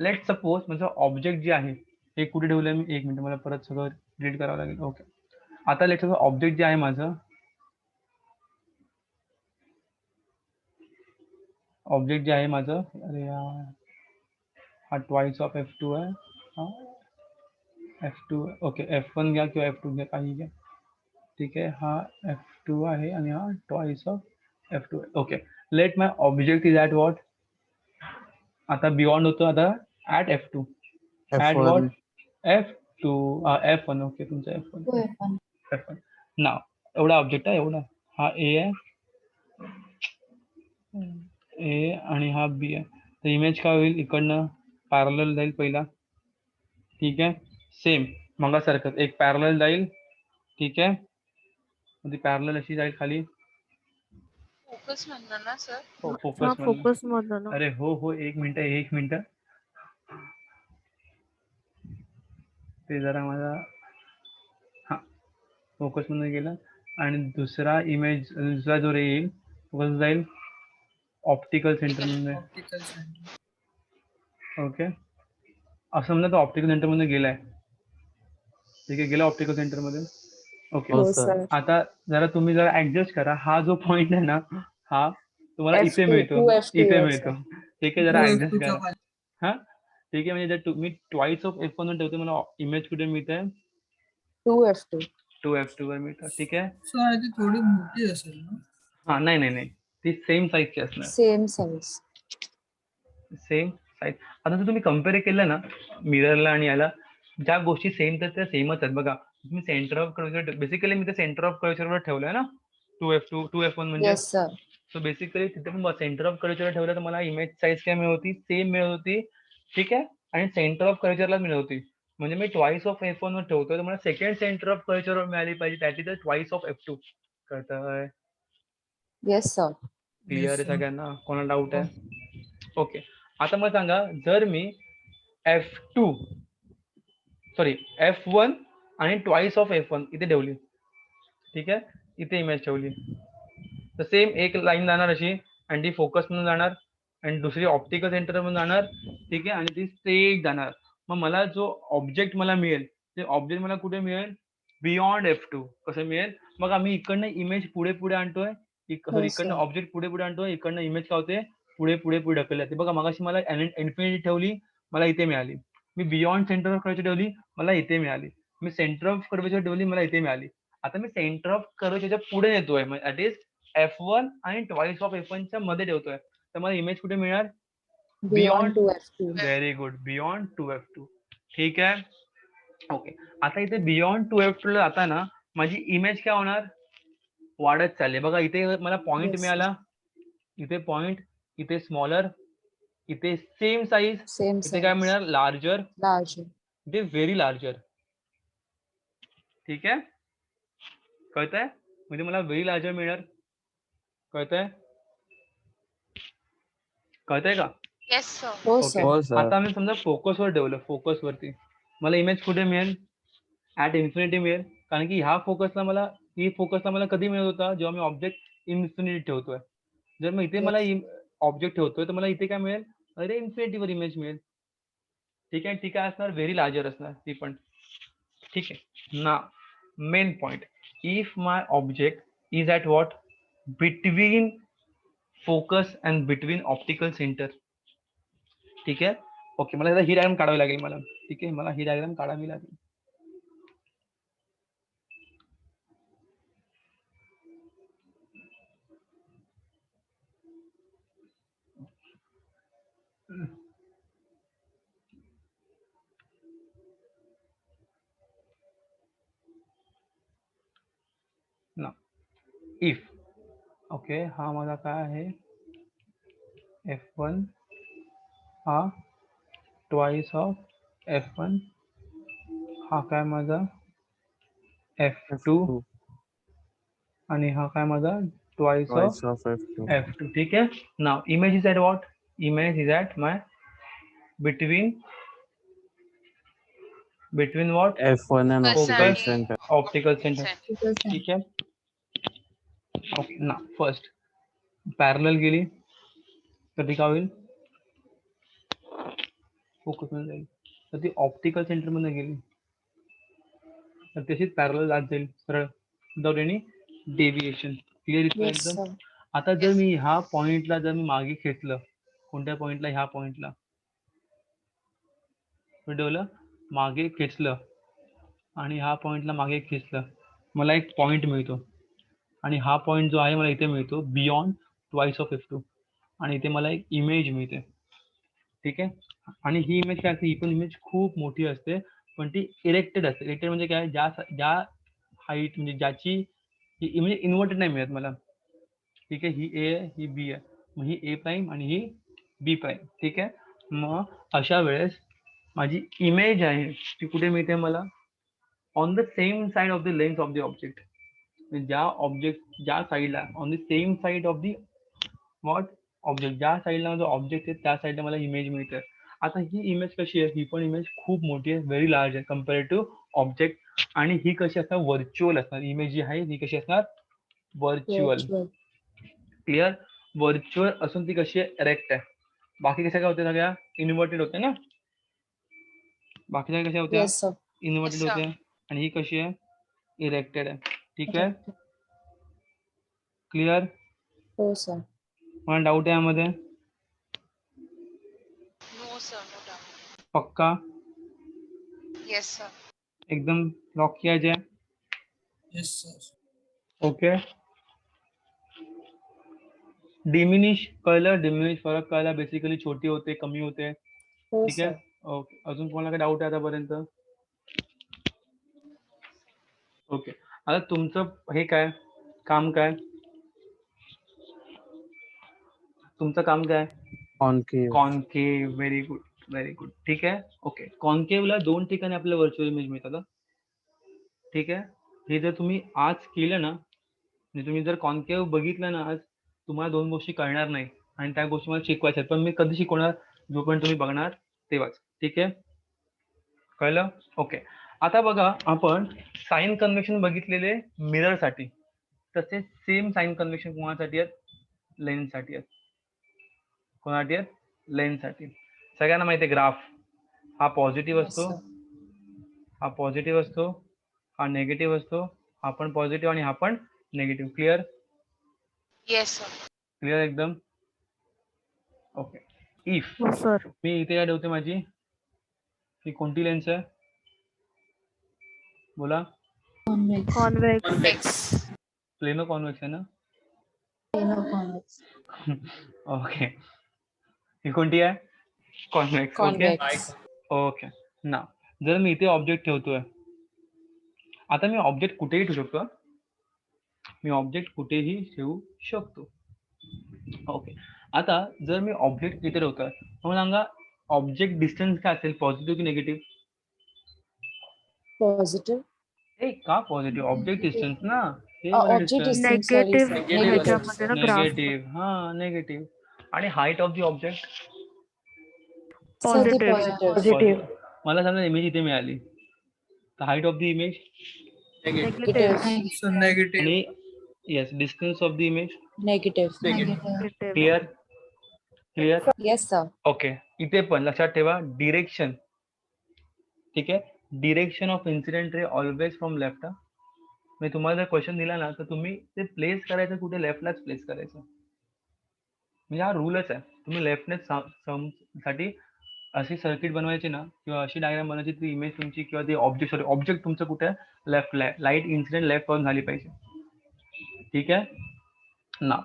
लेट सपोज म्हणजे ऑब्जेक्ट जे आहे हे कुठे ठेवलंय मी, एक मिनिट मला परत सगळं डिलीट करावं लागेल. ओके. आता लेट सपोज ऑब्जेक्ट जे आहे माझं, अरे यार हा ट्वाइस ऑफ F2 आहे. हा F2. ओके. F1 घ्या किंवा F2 घ्या, काही घ्या. ठीक आहे. हा F2 आहे आणि हा ट्वाइस ऑफ F2 आहे. Okay. Let my object is at what, आता बियॉन्ड होतं आता at F2. At what? F2. F1. Okay. तुमचा F1. Two F1. F1. नाव एवढा ऑब्जेक्ट आहे, एवढा हा A आहे, A आणि हा B आहे. तर इमेज काय होईल, इकडनं पॅरलल जाईल पहिला. ठीक आहे. सेम मगासारखं एक पॅरलल जाईल. ठीक आहे. ती पॅरलल अशी जाईल खाली. Focus म्हणणार ना सर. हो, हा फोकस फोकस मधलं ना. अरे हो, एक मिनिट. ते जरा माझा हा फोकस मध्ये गेला. आणि दुसरा जो येईल फोकस जाईल ऑप्टिकल सेंटर मध्ये. Optical center. ओके. असं समजा तो ऑप्टिकल सेंटर मध्ये गेलाय. ठीक आहे. गेला ऑप्टिकल सेंटर मध्ये. ओके. हो हो सर. सर. आता तुम्ही जरा ऍडजस्ट करा. हा जो पॉइंट आहे ना, हा तुम्हाला इथे F2 मिळतो. 2F2 इथे आहे मिळतो. सर. ठीक आहे. जरा Two ऍडजस्ट F2 च्या करा. खाली. हा ठीक आहे. म्हणजे जर मी ट्वाइस ऑफ F1 ठेवतो, मला इमेज कुठे मिळते, 2F2. 2F2 वर मिळतं. ठीक आहे. सर ती थोडी मोठी असेल ना. हा नाही ती सेम साईजची असणार. Same size. Same size. आता जर तुम्ही कम्पेअर केलं ना मिररला आणि याला, ज्या गोष्टी सेम तर त्या सेमच आहेत. बघा तुम्ही सेंटर ऑफ कर्वेचर, बेसिकली मी ते सेंटर ऑफ कर्वेचरवर ठेवलंय ना 2F1 म्हणजे. Yes sir. सो बेसिकली तिथे पण सेंटर ऑफ कर्वेचर ठेवलं तर मला इमेज साईज काय मिळत होती, सेम मिळत होती. ठीक आहे. आणि सेंटर ऑफ कर्वेचरला मिळत होती. म्हणजे मी ट्वाइस ऑफ F1 वर ठेवतोय तर मला सेकंड सेंटर ऑफ कर्वेचरवर मिळाली पाहिजे, त्याची तर ट्वाइस ऑफ F2. कळतंय? Yes sir. क्लिअर आहे Yes, sir. सगळ्यांना? कोणाला डाऊट आहे? ओके. आता मला सांगा, जर मी F1 आणि ट्वाइस ऑफ F1 इथे ठेवली. ठीक आहे. इथे इमेज ठेवली तर सेम एक लाईन जाणार अशी, आणि ती फोकस म्हणून जाणार, आणि दुसरी ऑप्टिकल सेंटर म्हणून जाणार. ठीक आहे. आणि ती स्ट्रेट जाणार. मग मला जो ऑब्जेक्ट मला मिळेल, ते ऑब्जेक्ट मला कुठे मिळेल, बियॉन्ड F2. कसं मिळेल, मग आम्ही इकडनं इमेज पुढे आणतोय, हो इकडनं सर. ऑब्जेक्ट पुढे आणतोय, इकडनं इमेज काय होते, पुढे ढकलली जाते. बघा मगाशी मला इन्फिनिटी ठेवली, मला इथे मिळाली. मी बियॉन्ड सेंटर ऑफ कर्वेचर ठेवली, मला इथे मिळाली. मी सेंटर ऑफ कर्वेचर ठेवली, मला इथे मिळाली. आता मी सेंटर ऑफ कर्वेचरच्या पुढे येतोय, दॅट इज F1 आणि ट्वाइस ऑफ F1 च्या मध्ये ठेवतोय, तर मला इमेज कुठे मिळणार, beyond 2F2. Very good, beyond 2F2. ठीक आहे. ओके. आता इथे बियॉन्ड 2F2 ला जाता ना, माझी इमेज काय होणार, वाढत चालली. बघा इथे मला पॉइंट Yes, मिळाला, इथे पॉइंट, इथे स्मॉलर, इथे सेम साईज, सेम इथे काय साईज. मिळणार, लार्जर, लार्ज. इथे व्हेरी लार्जर. ठीक आहे. कळतंय? म्हणजे मला व्हेरी लार्जर मिळणार. कळतंय का? Yes, sir. हो ओके. सर. हो सर. आता मी समजा फोकसवर ठेवलं, फोकसवरती. मला इमेज कुठे मिळेल? ऍट इन्फिनिटी मिळेल, कारण की ह्या फोकसला मला कधी मिळत होता? जेव्हा मी ऑब्जेक्ट इन्फिनिटी ठेवतोय. जर मग इथे मला ऑब्जेक्ट ठेवतोय तर मला इथे काय मिळेल? अरे इन्फिनिटीवर इमेज मिळेल. ठीक आहे, ती काय असणार? व्हेरी लार्जर असणार ती पण. ठीक आहे ना. Main point, if my object is at what? Between focus and between optical centre. ठीक आहे, ओके. मला ही डायग्राम काढावी लागेल मला. ठीक आहे, मला ही डायग्राम काढावी लागेल. ना इफ, ओके, हा माझा काय आहे? F1 हा ट्वाइस ऑफ F1, हा काय माझा? F2 F2 आणि हा काय माझा? Twice of twice of F2. F2. ठीक आहे. Now image is at what? Image is at my between what? F1 and Focus optical आणि center. Optical centre. center. ठीक आहे. ओके ना, फर्स्ट पॅरलल गेली तर ती काय होईल? फोकस मध्ये जाईल. तर ती ऑप्टिकल सेंटर मध्ये गेली तर तशीच पॅरलल जात जाईल सरळ, विदाउट एनी डेव्हिएशन. क्लिअर इथं Yes, एकदम. sir. आता जर Yes. मी ह्या पॉइंटला जर मी मागे खेचलं, कोणत्या पॉइंटला? ह्या पॉइंटला व्हिडिओला मागे खेचलं आणि ह्या पॉइंटला मागे खेचलं, मला एक पॉइंट मिळतो. आणि हा पॉइंट जो आहे मला इथे मिळतो बियॉन्ड ट्वाइस ऑफ F2, आणि इथे मला एक इमेज मिळते. ठीक आहे. आणि ही इमेज काय असते? ही पण इमेज खूप मोठी असते, पण ती इरेक्टेड असते. इरेक्टेड म्हणजे काय? ज्या हाईट, म्हणजे ज्याची ही म्हणजे इन्व्हर्टेड नाही मिळत मला. ठीक आहे, ही ए आहे, ही बी आहे, मग ही ए प्राईम आणि ही बी प्राईम. ठीक आहे. मग अशा वेळेस माझी इमेज आहे ती कुठे मिळते मला? On the same side of the lens of the object. ज्या साईडला, on the same side of the what? Object. ज्या साईडला जो ऑब्जेक्ट आहे त्या साईडला मला इमेज मिळते. आता ही इमेज कशी आहे? ही पण इमेज खूप मोठी आहे, व्हेरी लार्ज आहे कम्पेअर्ड टू ऑब्जेक्ट. आणि ही कशी असणार? व्हर्च्युअल असणार. इमेज जी आहे ही कशी असणार? व्हर्च्युअल. Virtual. क्लिअर? व्हर्च्युअल असून ती कशी आहे? इरेक्ट आहे. बाकी कशा काय होत्या? सगळ्या इन्व्हर्टेड होत्या ना. बाकीच्या कशा होत्या? Yes, sir. Inverted Yes, sir. होत्या. आणि ही कशी आहे? इरेक्टेड आहे. ठीक आहे. Correct. क्लिअर? Oh, sir. मला डाऊट आहे यामध्ये? No, sir. No doubt. पक्का? Yes, sir. एकदम लॉक किया जाए. Yes, sir. ओके. डिमिनिश कळलं? डिमिनिश फरक कळला? बेसिकली छोटी होते, कमी होते. Oh, ठीक sir. आहे. ओके. अजून कोणाला काही डाऊट आहे आतापर्यंत? ओके. आता तुमचं हे काय काम? काय तुमचं काम? काय? Concave. Concave. Very good, very good. ठीक आहे. ओके. कॉन्केवला दोन ठिकाणी आपल्याला व्हर्च्युअल इमेज मिळतात. ठीक आहे. हे जर तुम्ही आज केलं ना, म्हणजे तुम्ही जर कॉन्केव बघितलं ना आज, तुम्हाला दोन गोष्टी कळणार नाही आणि त्या गोष्टी मला शिकवायच्या आहेत. पण मी कधी शिकवणार? जोपर्यंत तुम्ही बघणार तेव्हाच. ठीक आहे. कळलं? ओके. आता बघा, आपण साइन कन्व्हेन्शन बघितलेले मिररसाठी, तसे सेम साइन कन्व्हेन्शन कोणासाठी आहेत? लेन्ससाठी आहेत. कोणासाठी आहेत? लेन्ससाठी. सगळ्यांना माहिती आहे ग्राफ हा पॉझिटिव्ह Yes, असतो, sir. हा पॉझिटिव्ह असतो, हा नेगेटिव्ह असतो, हा पण पॉझिटिव्ह आणि हा पण negative. Clear? Yes, sir. Clear एकदम? ओके. इफ हो सर. मी इथे काय ठेवते? माझी ही कोणती लेन्स आहे? बोला. Convex. Convex. Convex. Plano convex आहे ना? Plano convex. ओके. ही कोणती आहे? कॉन्व्हेक्स. ओके. Convex. ओके. ना जर मी इथे ऑब्जेक्ट ठेवतोय, आता मी ऑब्जेक्ट कुठेही ठेवू शकतो. मी ऑब्जेक्ट कुठेही ठेवू शकतो. ओके. आता जर मी ऑब्जेक्ट इथे ठेवतोय, मग सांगा ऑब्जेक्ट डिस्टन्स काय असेल? पॉझिटिव्ह की निगेटिव्ह? Positive. ए का पॉझिटिव्ह? ऑब्जेक्ट डिस्टन्स ना, हे Object distance. Sorry, negative sir. Negative ह्याच्यामध्ये ना ग्राफ निगेटिव्ह. हा निगेटिव्ह. आणि height of the object Sir, the positive. positive. Positive. मला समजा इमेज इथे मिळाली, तर height of the image Negative. So negative. आणि yes distance of the image Negative. Clear clear. Yes, sir. Okay, इथे पण लक्षात ठेवा डिरेक्शन. ठीक आहे, direction of incident ray always from left. मी तुम्हाला जर क्वेश्चन दिला ना तर तुम्ही ते प्लेस करायचं कुठे, लेफ्टलाच प्लेस करायचं. म्हणजे हा रूलच आहे. तुम्ही लेफ्टने साठी अशी सर्किट बनवायची ना किंवा अशी डायग्राम बनवायची ती इमेज तुमची किंवा ते ऑब्जेक्ट तुमचं कुठे लेफ्ट, लाईट इन्सिडेंट लेफ्ट वरून झाली पाहिजे. ठीक आहे ना.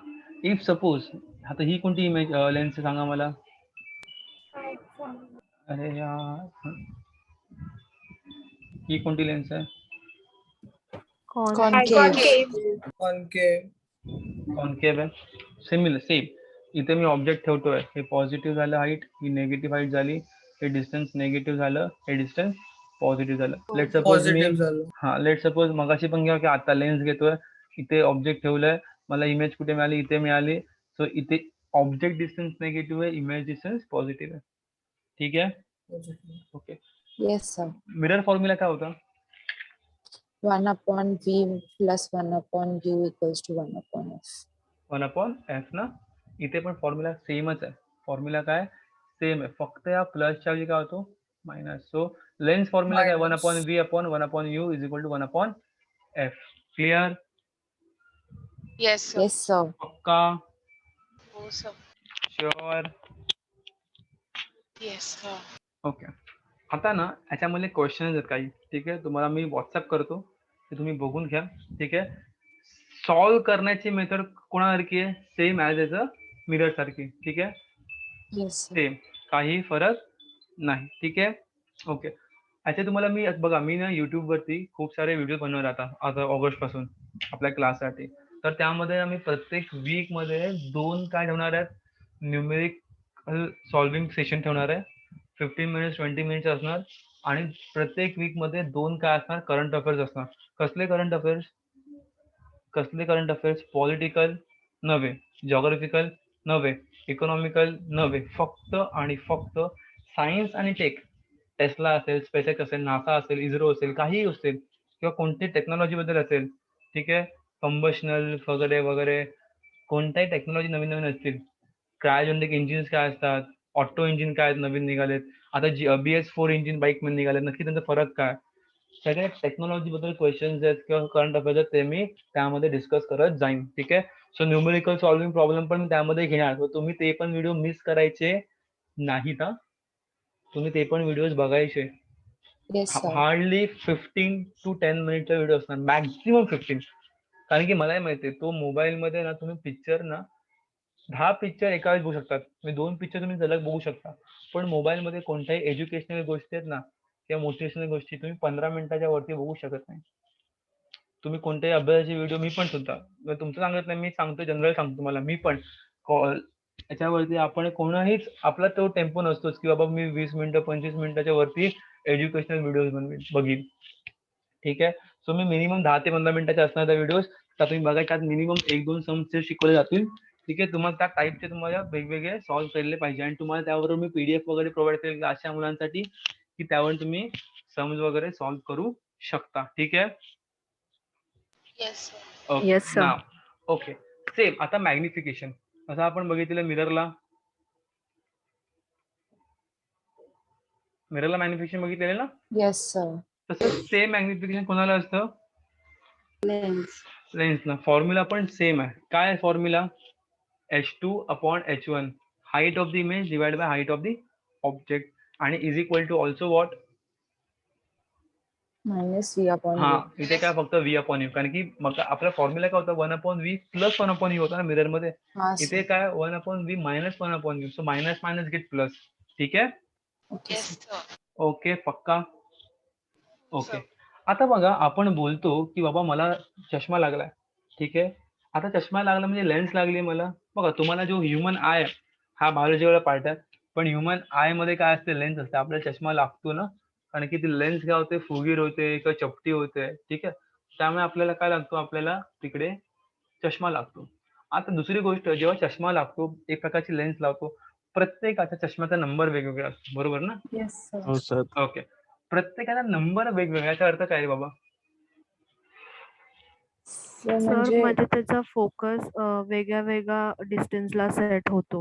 इफ सपोज आता ही कोणती इमेज लेन्स सांगा मला. अरे यार, ही कोणती लेन्स आहे. Concave. Concave. कॉन्केव्ह आहे. Similar same. इथे मी ऑब्जेक्ट ठेवतोय, हे पॉझिटिव्ह झालं हाईट, ही निगेटिव्ह हाईट झाली, हे डिस्टन्स निगेटिव्ह झालं, हे डिस्टन्स पॉझिटिव्ह झालं. लेट सपोज मी Positive झालं. हा लेट सपोज मगाशी पण घ्या की आता लेन्स घेतोय, इथे ऑब्जेक्ट ठेवलंय, मला इमेज कुठे मिळाली, इथे मिळाली. सो इथे ऑब्जेक्ट डिस्टन्स निगेटिव्ह आहे, इमेज डिस्टन्स पॉझिटिव्ह आहे. ठीक आहे. Positive. Okay, Yes, sir. Mirror formula काय होता. 1/v plus 1/u equals to 1/f. 1/f ना. इथे पण फॉर्म्युला सेमच आहे. फॉर्म्युला काय सेम आहे, फक्त या प्लसच्या ऐवजी काय होतो मायनस. सो लेन्स फॉर्म्युला काय Minus. 1/v upon 1/u is equal to 1/f. Clear. Yes, sir. Yes, sir. पक्का. Oh, sir. Sure. Yes, sir. Okay. आता ना याच्यामध्ये क्वेश्चन आहेत काही. ठीक आहे, तुम्हाला मी व्हॉट्सअप करतो, ते तुम्ही बघून घ्या. ठीक आहे. सॉल्व्ह करण्याची मेथड कोणासारखी आहे, same as as a mirror सारखी. ठीक आहे, Yes, sir. सेम, काही फरक नाही. ठीक आहे. ओके. अच्छा तुम्हाला मी बघा, मी ना YouTube वरती खूप सारे व्हिडिओ बनवणार आता ऑगस्ट पासून आपल्या क्लाससाठी. तर त्यामध्ये आम्ही प्रत्येक वीक मध्ये 2 काय ठेवणार आहेत, न्यूमेरिकल सॉल्विंग सेशन ठेवणार आहे. 15 मिनिट्स 20 मिनिट्स असणार. आणि प्रत्येक वीक मध्ये 2 काय असणार, करंट अफेअर्स असणार. कसले करंट अफेअर्स, कसले करंट अफेअर्स. पॉलिटिकल नव्हे, जॉग्राफिकल नव्हे, इकॉनॉमिकल नव्हे, फक्त आणि फक्त सायन्स आणि टेक. टेस्ला असेल, स्पेसएक्स असेल, नासा असेल, इस्रो असेल, काहीही असेल किंवा कोणती टेक्नॉलॉजी बद्दल असेल. ठीक आहे, कंबशनल वगैरे वगैरे कोणत्याही टेक्नॉलॉजी नवीन नवीन असतील. क्रायोजेनिक इंजिन्स काय असतात, ऑटो इंजिन काय नवीन निघालेत, आता BS4 इंजिन बाईक मध्ये निघाले, नक्की त्यांचा फरक काय. सगळ्या टेक्नॉलॉजी बद्दल क्वेश्चन्स आहेत किंवा करंट अफेअर्स आहेत, ते मी त्यामध्ये डिस्कस करत जाईन. ठीक आहे. सो न्यूमेरिकल सॉल्विंग प्रॉब्लेम पण मी त्यामध्ये घेणार. तर तुम्ही ते पण व्हिडिओ मिस करायचे नाहीत. तुम्ही ते पण व्हिडिओज बघायचे. Yes, sir. हार्डली 15 to 10 मिनिटचा व्हिडिओ असणार, मॅक्झिमम 15. कारण की मलाही माहिती आहे, तो मोबाईल मध्ये ना तुम्ही पिक्चर ना 10 पिक्चर एका वेळेस बघू शकतात. 2 पिक्चर तुम्ही सलग बघू शकता. पण मोबाईल मध्ये कोणत्याही एज्युकेशनल गोष्टी आहेत ना किंवा मोटिवेशनल गोष्टी तुम्ही 15 मिनिटाच्या वरती बघू शकत नाही. तुम्ही कोणत्याही अभ्यासाचे व्हिडिओ, मी पण सुद्धा तुमचं सांगत नाही, मी सांगतो जनरल सांगतो तुम्हाला. मी पण याच्यावरती आपण कोणाहीच आपला तो टेम्पो नसतोच की बाबा मी 20 मिनिटं 25 मिनिटाच्या वरती एज्युकेशनल व्हिडिओज बघीन. ठीक आहे. सो मी मिनिमम 10 ते 15 मिनिटाचे असणार त्या व्हिडिओज. तर तुम्ही बघा, त्यात मिनिमम 1-2 समस्या शिकवले जातील. ठीक आहे. तुम्हाला त्या टाईपचे तुम्हाला वेगवेगळे सॉल्व्ह केले पाहिजे आणि तुम्हाला त्यावर मी PDF वगैरे प्रोव्हाइड केले अशा मुलांसाठी की त्यावर तुम्ही सम्स वगैरे सॉल्व्ह करू शकता. ठीक आहे. Yes, sir. Okay. Yes, sir. नाव ओके. सेम आता मॅग्निफिकेशन असं आपण बघितलेलं मिररला मॅग्निफिकेशन बघितलेलं ना. Yes, sir. तसं सेम मॅग्निफिकेशन कोणाला असतं, Lens. लेन्सला. फॉर्म्युला पण सेम आहे. काय formula, H2/H1 height of the image divide by height of the object आणि is equal to also what. Minus v upon हा, u. इथे काय फक्त V/U, कारण की मग आपला फॉर्म्युला काय होता 1/v प्लस 1/u होता ना मिरर मध्ये. Ha, इथे sir. काय 1/v minus 1/u. So minus minus gate plus. ठीक आहे. Okay, Yes, sir. sir. Okay, पक्का. ओके. Sir. आता बघा, आपण बोलतो की बाबा मला चष्मा लागलाय. ठीक आहे. आता चष्मा लागला म्हणजे लेन्स लागली मला. बघा, तुम्हाला जो ह्युमन आय हा बायोलॉजीवाला पार्ट आहे, पण ह्युमन आय मध्ये काय असते, लेन्स असते. आपल्याला चष्मा लागतो ना, कारण की ती लेन्स काय होते, फुगीर होते किंवा चपटी होते. ठीक आहे. त्यामुळे आपल्याला काय लागतो, आपल्याला तिकडे चष्मा लागतो. आता दुसरी गोष्ट, जेव्हा चष्मा लागतो, एक प्रकारची लेन्स लावतो, प्रत्येकाच्या चष्म्याचा नंबर वेगवेगळा असतो, बरोबर ना? Yes, sir. हो सर. ओके. प्रत्येकाचा नंबर वेगवेगळा, याचा अर्थ काय आहे बाबा? So, सर म्हणजे म्हणजे त्याचा फोकस वेगळ्या वेगळ्या डिस्टन्सला सेट होतो.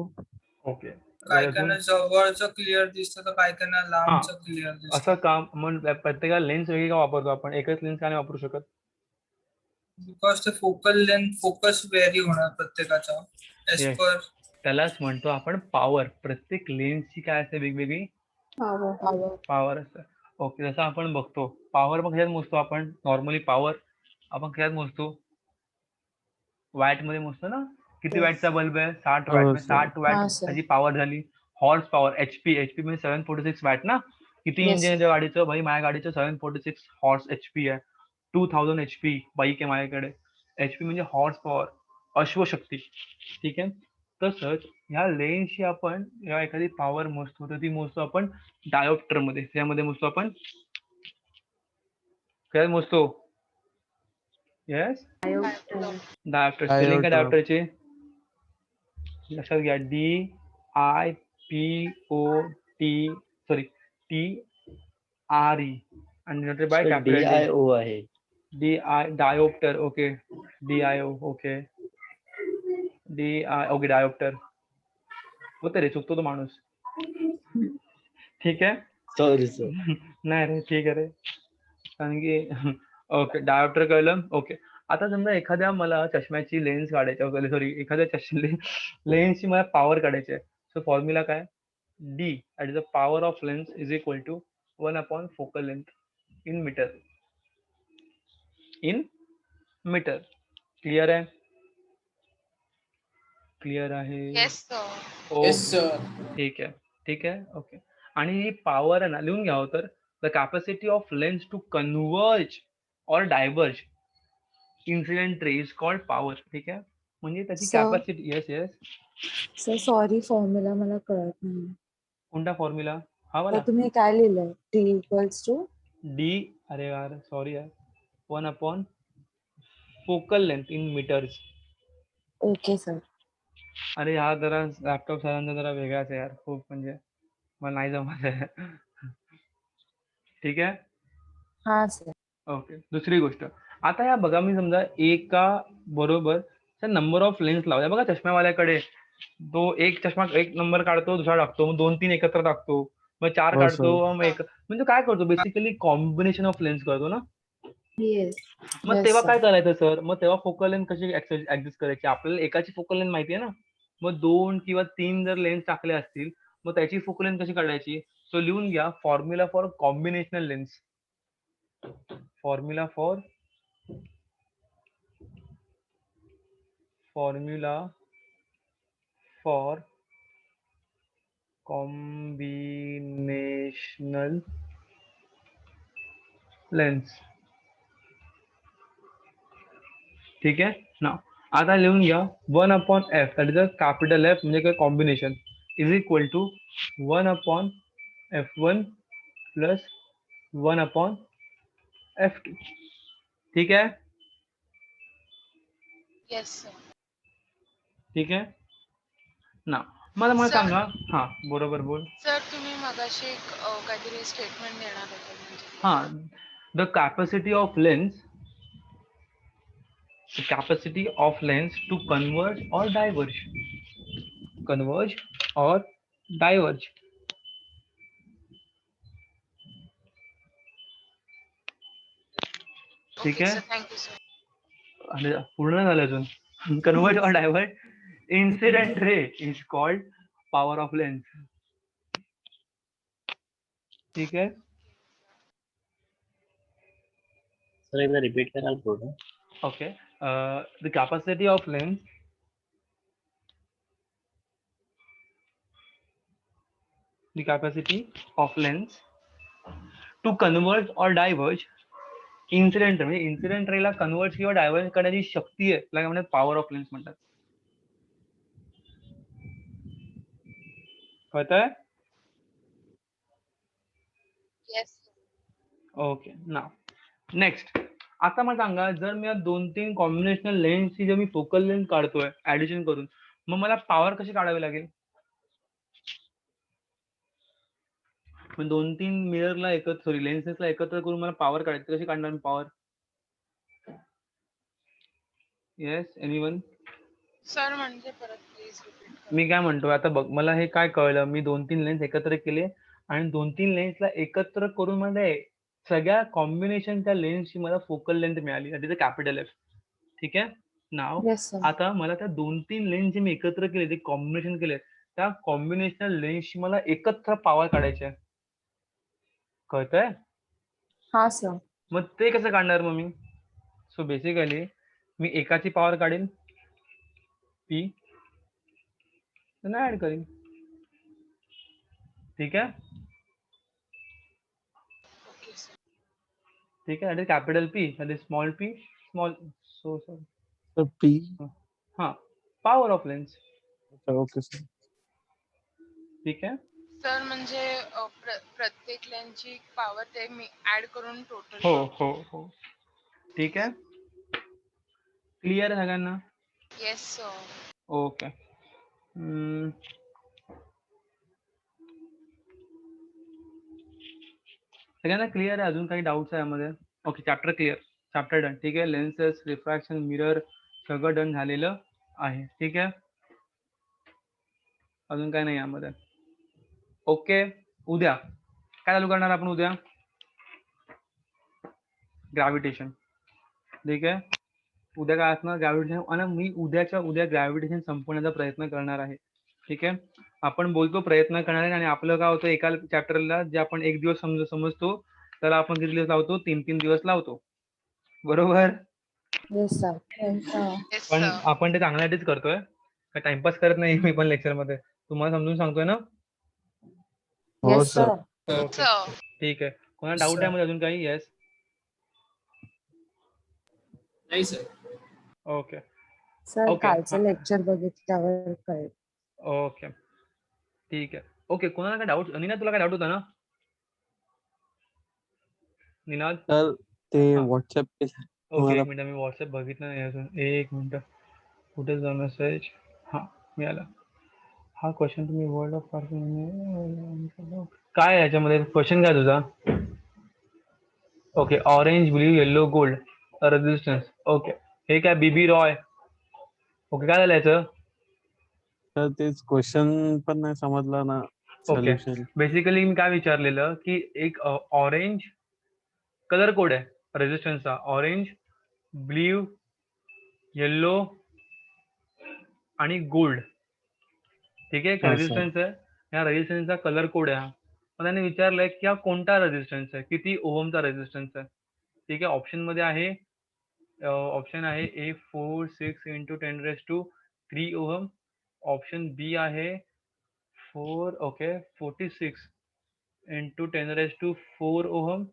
ओके. काही अजून? काना जवळचं क्लिअर दिसतं तर काही काना लांबचं क्लिअर दिसतं. असं काम मग प्रत्येकाला लेन्स वेगळी का वापरतो आपण? एकच लेन्स का नाही वापरू शकत? बिकॉज ते फोकल लेंथ फोकस व्हेरी होणार प्रत्येकाचा एज Yes. पर. त्यालाच म्हणतो आपण पॉवर. प्रत्येक लेन्सची काय असते वेगवेगळी power. पॉवर असते. ओके. जसं आपण बघतो पॉवर मग ह्यात मोजतो आपण नॉर्मली पॉवर आपण ह्यात मोजतो वॅट मध्ये मोजतो ना. किती Yes. वॅटचा बल्ब आहे? 60 हो, वॅट. sir. 60 वॅट हा, sir. त्याची पॉवर झाली. हॉर्स पॉवर एचपी म्हणजे 746 वॅट ना. किती Yes, इंजिन आहे त्या गाडीचं? भाई माझ्या गाडीचं 746 हॉर्स एचपी आहे. 2000 एचपी बाईक आहे माझ्याकडे. एचपी म्हणजे हॉर्स पॉवर, अश्वशक्ती. ठीक आहे. तसंच ह्या लेन्सची आपण जेव्हा एखादी पॉवर मोजतो तर ती मोजतो आपण डायोप्टर मध्ये. त्यामध्ये मोजतो आपण काय मोजतो? Yes, dioptre. स्पेलिंग काय Diopter. डायोप्टरची? लक्षात घ्या. DIPOT आणि नंतर बाय कॅपिटल DIO आहे. Dioptre. Okay. DIO. Okay. Okay dioptre. होतं रे, चुकतो तो माणूस. ठीक आहे. Sorry sir. नाही रे, ठीक आहे रे. कारण की ओके डायोप्टर कळलं. ओके. आता समजा एखाद्या मला चष्म्याची लेन्स काढायची, सॉरी एखाद्या लेन्सची मला पॉवर काढायची आहे. सो फॉर्म्युला काय? D that is the power of lens is equal to 1 upon focal length in meter. In meter. Clear आहे? क्लिअर आहे? Yes, sir. Yes sir. ठीक आहे. ठीक आहे. ओके. आणि ही पॉवर आहे ना, लिहून घ्यावं तर the capacity of lens to converge or diverge incident ray is called power. ठीक आहे. म्हणजे त्याची Sir. Capacity. Yes yes. Sir sorry formula मला कळत नाही. कोणता फॉर्म्युला? हा तर वाला तुम्ही काय लिहिलंय? T equals to D. अरे यार सॉरी यार. 1 upon focal length in metres. Okay sir. अरे हा जरा लॅपटॉप सरांचा जरा वेगळाच आहे यार, खूप म्हणजे मला नाही जमत आहे. ठीक आहे. हा सर. ओके. दुसरी गोष्ट, आता या बघा, मी समजा एका बरोबर नंबर ऑफ लेन्स लावल्या बघा चष्म्यावाल्याकडे. तो एक चष्मा एक नंबर काढतो, दुसरा टाकतो, मग 2-3 एकत्र टाकतो, मग 4 हो, काढतो, sir. मग एक, म्हणजे काय करतो बेसिकली कॉम्बिनेशन ऑफ लेन्स करतो ना. Yes. मग Yes, तेव्हा sir. काय करायचं सर? मग तेव्हा फोकल लेंथ कशी ऍडजस्ट करायची? आपल्याला एकाची फोकल लेंथ माहिती आहे ना. मग 2 किंवा 3 जर लेन्स टाकले असतील मग त्याची फोकल लेंथ कशी काढायची? सो लिहून घ्या formula for combinational lens. Formula for combinational lens. ठीक आहे ना. आता लिहून घ्या 1 upon F, that is a capital F म्हणजे काय? Combination is equal to 1 upon F1 plus 1 upon F2. ठीक आहे. Yes, sir. ठीक आहे ना. मला Sir. सांगा. हा बरोबर बोल. सर तुम्ही मगाशी एक काहीतरी स्टेटमेंट देणार होते म्हणजे. हा, the capacity of lens to converge और डायव्हर्ज. ठीक Okay, आहे. sir. Thank you, sir. आणि पूर्ण झालं अजून. कन्वर्ज और diverge incident ray is called power of lens. ठीक आहे. सर एकदा रिपीट कराल थोडं. Okay. The capacity of lens to converge or diverge incident ray, म्हणजे incident ray ला कन्वर्ज किंवा डायव्हर्ज करण्याची शक्ती आहे, त्याला म्हणतात पॉवर ऑफ लेन्स म्हणतात. कळतंय? Yes. ओके. नाव नेक्स्ट. आता मला सांगा, जर मी 2-3 कॉम्बिनेशनल लेन्सची जर मी फोकल लेंथ काढतोय ऍडिशन करून, मग मला पॉवर कशी काढावी लागेल? मग 2-3 मिररला एकत्र सॉरी लेन्सेसला एकत्र करून मला पॉवर काढायची, कशी काढणार मी पॉवर? Yes anyone? सर म्हणजे परत प्लीज रिपीट करा. मी काय म्हणतोय आता बघ, मला हे काय कळलं, मी 2-3 लेन्स एकत्र केले आणि 2-3 लेन्सला एकत्र करून मला सगळ्या कॉम्बिनेशनच्या लेन्सची मला फोकल लेंथ मिळाली, that is a capital F. ठीक आहे. नाव Yes, sir. आता मला त्या 2-3 लेन्स जे मी एकत्र केले, जे कॉम्बिनेशन केले, त्या कॉम्बिनेशनल लेन्सची मला एकत्र पॉवर काढायची आहे. कळतंय? Ha, sir. मग ते कसं काढणार मग मी? सो बेसिकली मी एकाची पॉवर काढेन पी, त्यांना ऍड करीन. ठीक आहे. Okay sir. ठीक आहे. That is capital P, that is small P, small so तर पी. हा power of lens. Okay sir. ठीक आहे. सर म्हणजे प्रत्येक लेन्सची पॉवर ते मी ऍड करून टोटल. हो हो हो. ठीक आहे. क्लिअर आहे सगळ्यांना? Yes sir. ओके. सगळ्यांना क्लिअर आहे? अजून काही डाऊट्स आहे यामध्ये? Okay, chapter clear, chapter done. ठीक आहे. लेन्सेस, रिफ्रॅक्शन, मिरर सगळं डन झालेलं आहे. ठीक आहे. अजून काय नाही यामध्ये. ओके. उद्या काय चालू करणार आपण? उद्या ग्रॅव्हिटेशन. ठीक आहे. उद्या काय असणार? ग्रॅव्हिटेशन. आणि मी उद्याच्या उद्या ग्रॅव्हिटेशन संपवण्याचा प्रयत्न करणार आहे. ठीक आहे. आपण बोलतो प्रयत्न करणार आहे आणि आपलं काय होतं, एका चॅप्टरला जे आपण एक दिवस समजतो त्याला आपण किती दिवस लावतो? 3-3 दिवस लावतो. बरोबर? Yes, sir. येस पण सर. आपण ते चांगल्यासाठीच करतोय, काय टाइमपास करत नाही मी पण लेक्चर मध्ये. तुम्हाला समजून सांगतोय ना? हो Yes, sir. sir. Okay. Sir. ठीक आहे. कोणाला डाऊट आहे मध्ये अजून काही? येस. नाही सर. Sir, okay. Okay, कालचं हा. लेक्चर बघितल्यावर कळेल. ओके. ठीक आहे. ओके. कोणाला काय डाऊट? निनाद, तुला काय डाऊट होता ना? निनाद? तर ते हा. व्हॉट्सअप ओके, एक मिनिट, मी व्हॉट्सअप बघितलं नाही अजून. एक मिनिट, कुठे जा मेसेज? हा, मिळाला. हा क्वेश्चन तुम्ही वर्ल्ड ऑफ काय आहे याच्यामध्ये? क्वेश्चन काय तुझा? Okay. Orange, blue, yellow, gold resistance. Okay. हे काय बीबी रॉय? ओके. काय झालं याचं? तर तेच क्वेश्चन पण नाही समजलं ना. ओके. सोल्युशन. बेसिकली मी काय विचारलेलं की एक ऑरेंज कलर कोड आहे रेजिस्टन्सचा. ऑरेंज, ब्ल्यू, येल्लो आणि गोल्ड. ठीक आहे. हा, सर. रेजिस्टन्स आहे. या रेजिस्टन्सचा कलर कोड आहे. मग त्याने विचारलंय की हा कोणता रेजिस्टन्स आहे, किती ओहमचा रेजिस्टन्स आहे. ठीक आहे. ऑप्शन मध्ये आहे, ऑप्शन आहे ए 4-6 × 10³ ओहम. ऑप्शन बी आहे 46 × 10⁴ ओहम.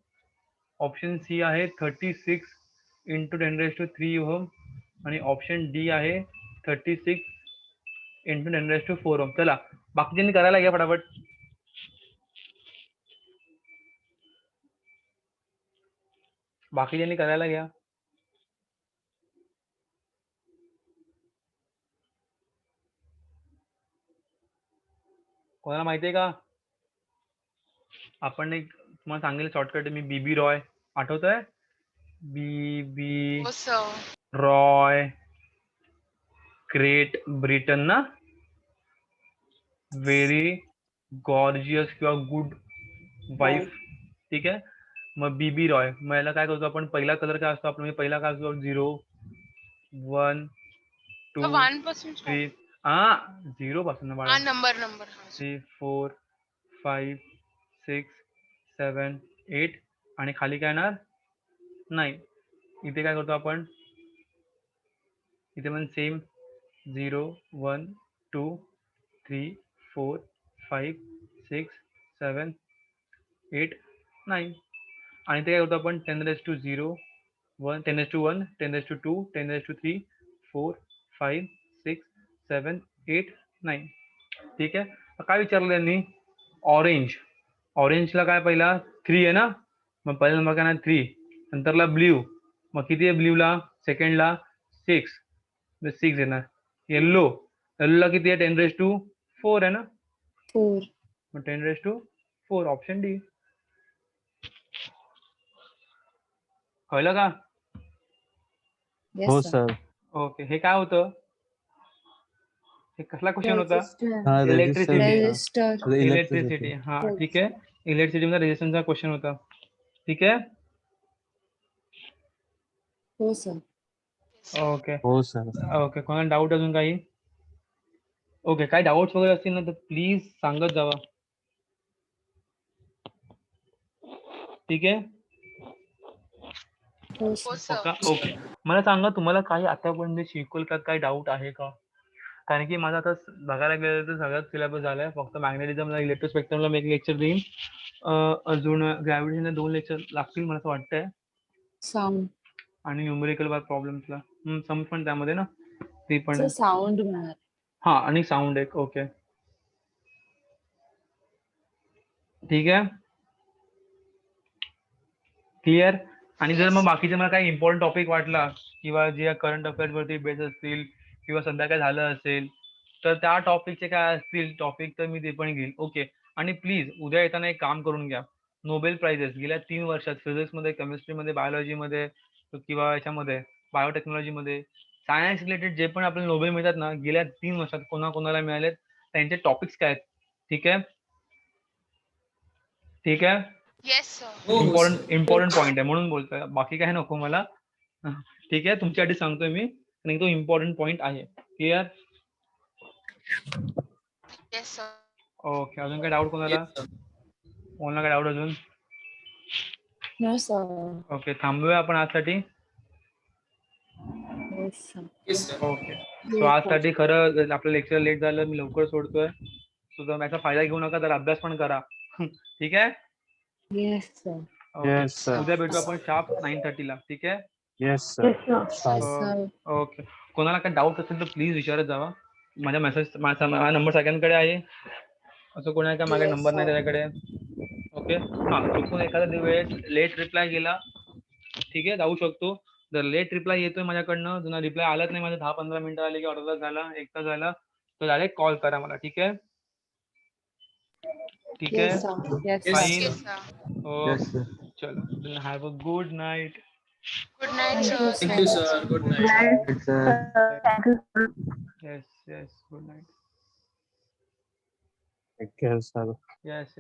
ऑप्शन सी आहे 36 × 10⁵ ओहम आणि ऑप्शन डी आहे 36 × 10⁴ ओहम. चला, बाकीच्यांनी करायला घ्या फटाफट. बाकीच्यांनी करायला घ्या. कोणाला माहितीये का? आपण एक तुम्हाला सांगेल शॉर्टकट, मी बीबी रॉय, आठवतंय? बीबी हो सर. रॉय, ग्रेट ब्रिटन ना, व्हेरी गॉर्जियस किंवा गुड वाईफ. ठीक आहे. मग बीबी रॉय, मग याला काय करतो आपण? पहिला कलर काय असतो आपला? पहिला काय असतो? 0, 1, 2, 1 पासून 3. हा, 0 पासून बाळा. हा नंबर हा. 3, 4, 5, 6, 7, 8 आणि खाली काय येणार? 9. इथे काय करतो आपण? इथे पण सेम 0, 1, 2, 3, 4, 5, 6, 7, 8, 9 आणि ते काय करतो आपण? 10⁻0, 1, 10⁻1, 10⁻2, 10⁻3, 4, 5, 6, 7, 8, 9. ठीक आहे. काय विचारलं त्यांनी? ऑरेंज. ऑरेंजला काय पहिला 3 आहे ना, मग पहिला नंबर काय ना 3. नंतरला ब्ल्यू, मग किती आहे ब्ल्यूला? सेकंडला 6, 6 येणार. येल्लोला किती आहे? 10⁻4 आहे ना, 4. मग 10⁻4. 4 ऑप्शन डी. कळलं का? हो Yes, sir. सर. ओके. हे काय होतं? हे कसला क्वेश्चन होता? Register. हा Electricity. Resistance Register. इलेक्ट्रिसिटी. हा हो, ठीक आहे. इलेक्ट्रिसिटीचा रेजिस्टन्सचा क्वेश्चन होता. ठीक आहे. हो, sir. ओके. हो सर. ओके. कोणाला डाऊट अजून काही? ओके. काही डाऊट्स वगैरे असतील ना तर प्लीज सांगत जावा. ठीक आहे. हो, हो sir. सर. ओके. मला सांगा तुम्हाला काही आतापर्यंत शिकवलं का काही डाऊट आहे का? कारण की माझा आता बघायला गेलं तर सगळ्याच सिलेबस झालाय. फक्त मॅग्नेटिझमला इलेक्ट्रोस्पेक्ट्रमला मी एक लेक्चर देईन. अजून ग्रॅव्हिटीला 2 लेक्चर लागतील मला असं वाटतंय. Sound. आणि न्यूमेरिकल बार प्रॉब्लेम्सला सम पण त्यामध्ये ना ती पण Sir, आहे. sound मिळणार. हा आणि साऊंड एक. ओके. ठीक आहे. क्लिअर. आणि जर मग बाकीचे मला काही इम्पॉर्टंट टॉपिक वाटला किंवा जे करंट अफेअर्स वरती बेस असतील किंवा सध्या काय झालं असेल तर त्या टॉपिकचे काय असतील टॉपिक तर मी ते पण घेईल. ओके. आणि प्लीज उद्या येताना एक काम करून घ्या. नोबेल प्राइजेस गेल्या 3 वर्षात फिजिक्समध्ये, केमिस्ट्रीमध्ये, बायोलॉजीमध्ये किंवा याच्यामध्ये बायोटेक्नॉलॉजीमध्ये सायन्स रिलेटेड जे पण आपल्याला नोबेल मिळतात ना गेल्या 3 वर्षात कोणाकोणाला मिळालेत त्यांचे टॉपिक्स काय आहेत. ठीक आहे. ठीक आहे. Yes sir. हो हो इम्पॉर्टंट पॉईंट आहे म्हणून बोलतोय. बाकी काय नको मला. ठीक आहे. तुमच्यासाठी सांगतोय मी आणि तो इम्पॉर्टंट पॉईंट आहे. क्लिअर. Yes sir. ओके. अजून काय डाऊट कोणाला? कोणाला काय डाऊट अजून? No, sir. ओके. थांबूया आपण आजसाठी. Yes, sir. Yes sir. Okay. So आजसाठी खरं आपलं लेक्चर लेट झालं मी लवकर सोडतोय. सो याचा फायदा घेऊ नका तर अभ्यास पण करा. ठीक आहे. Yes, sir. Okay. Yes sir. उद्या भेटू आपण शार्प 9:30 ला. ठीक आहे. Yes sir. Yes, sir. Okay. कोणाला काही डाऊट असेल तर प्लीज विचारत जावा. माझा नंबर सगळ्यांकडे आहे. असं कोणी आहे का माझा Yes, नंबर नाही sir. त्याच्याकडे? ओके. हा चुकून एखाद्या वेळेस लेट रिप्लाय गेला ठीक आहे जाऊ शकतो. जर लेट रिप्लाय येतोय माझ्याकडनं जुना रिप्लाय आलाच नाही माझा 10-15 मिनिटं आले की अर्धा तास झाला 1 तास झाला तर डायरेक्ट कॉल करा मला. ठीक आहे. ठीक आहे. Yes, sir. Yes, Yes, sir. Fine. Yes sir. Yes, okay. sir. चलो have a good night. Good night Thank you, sir. Thank you sir. Good night. Good, sir. Yes good night. Take care sir. Yes.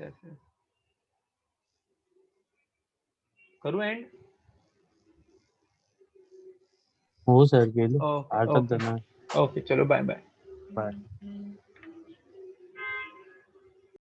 करू end. हो sir केलं. Okay. 8च जण. Okay. चलो bye. Bye.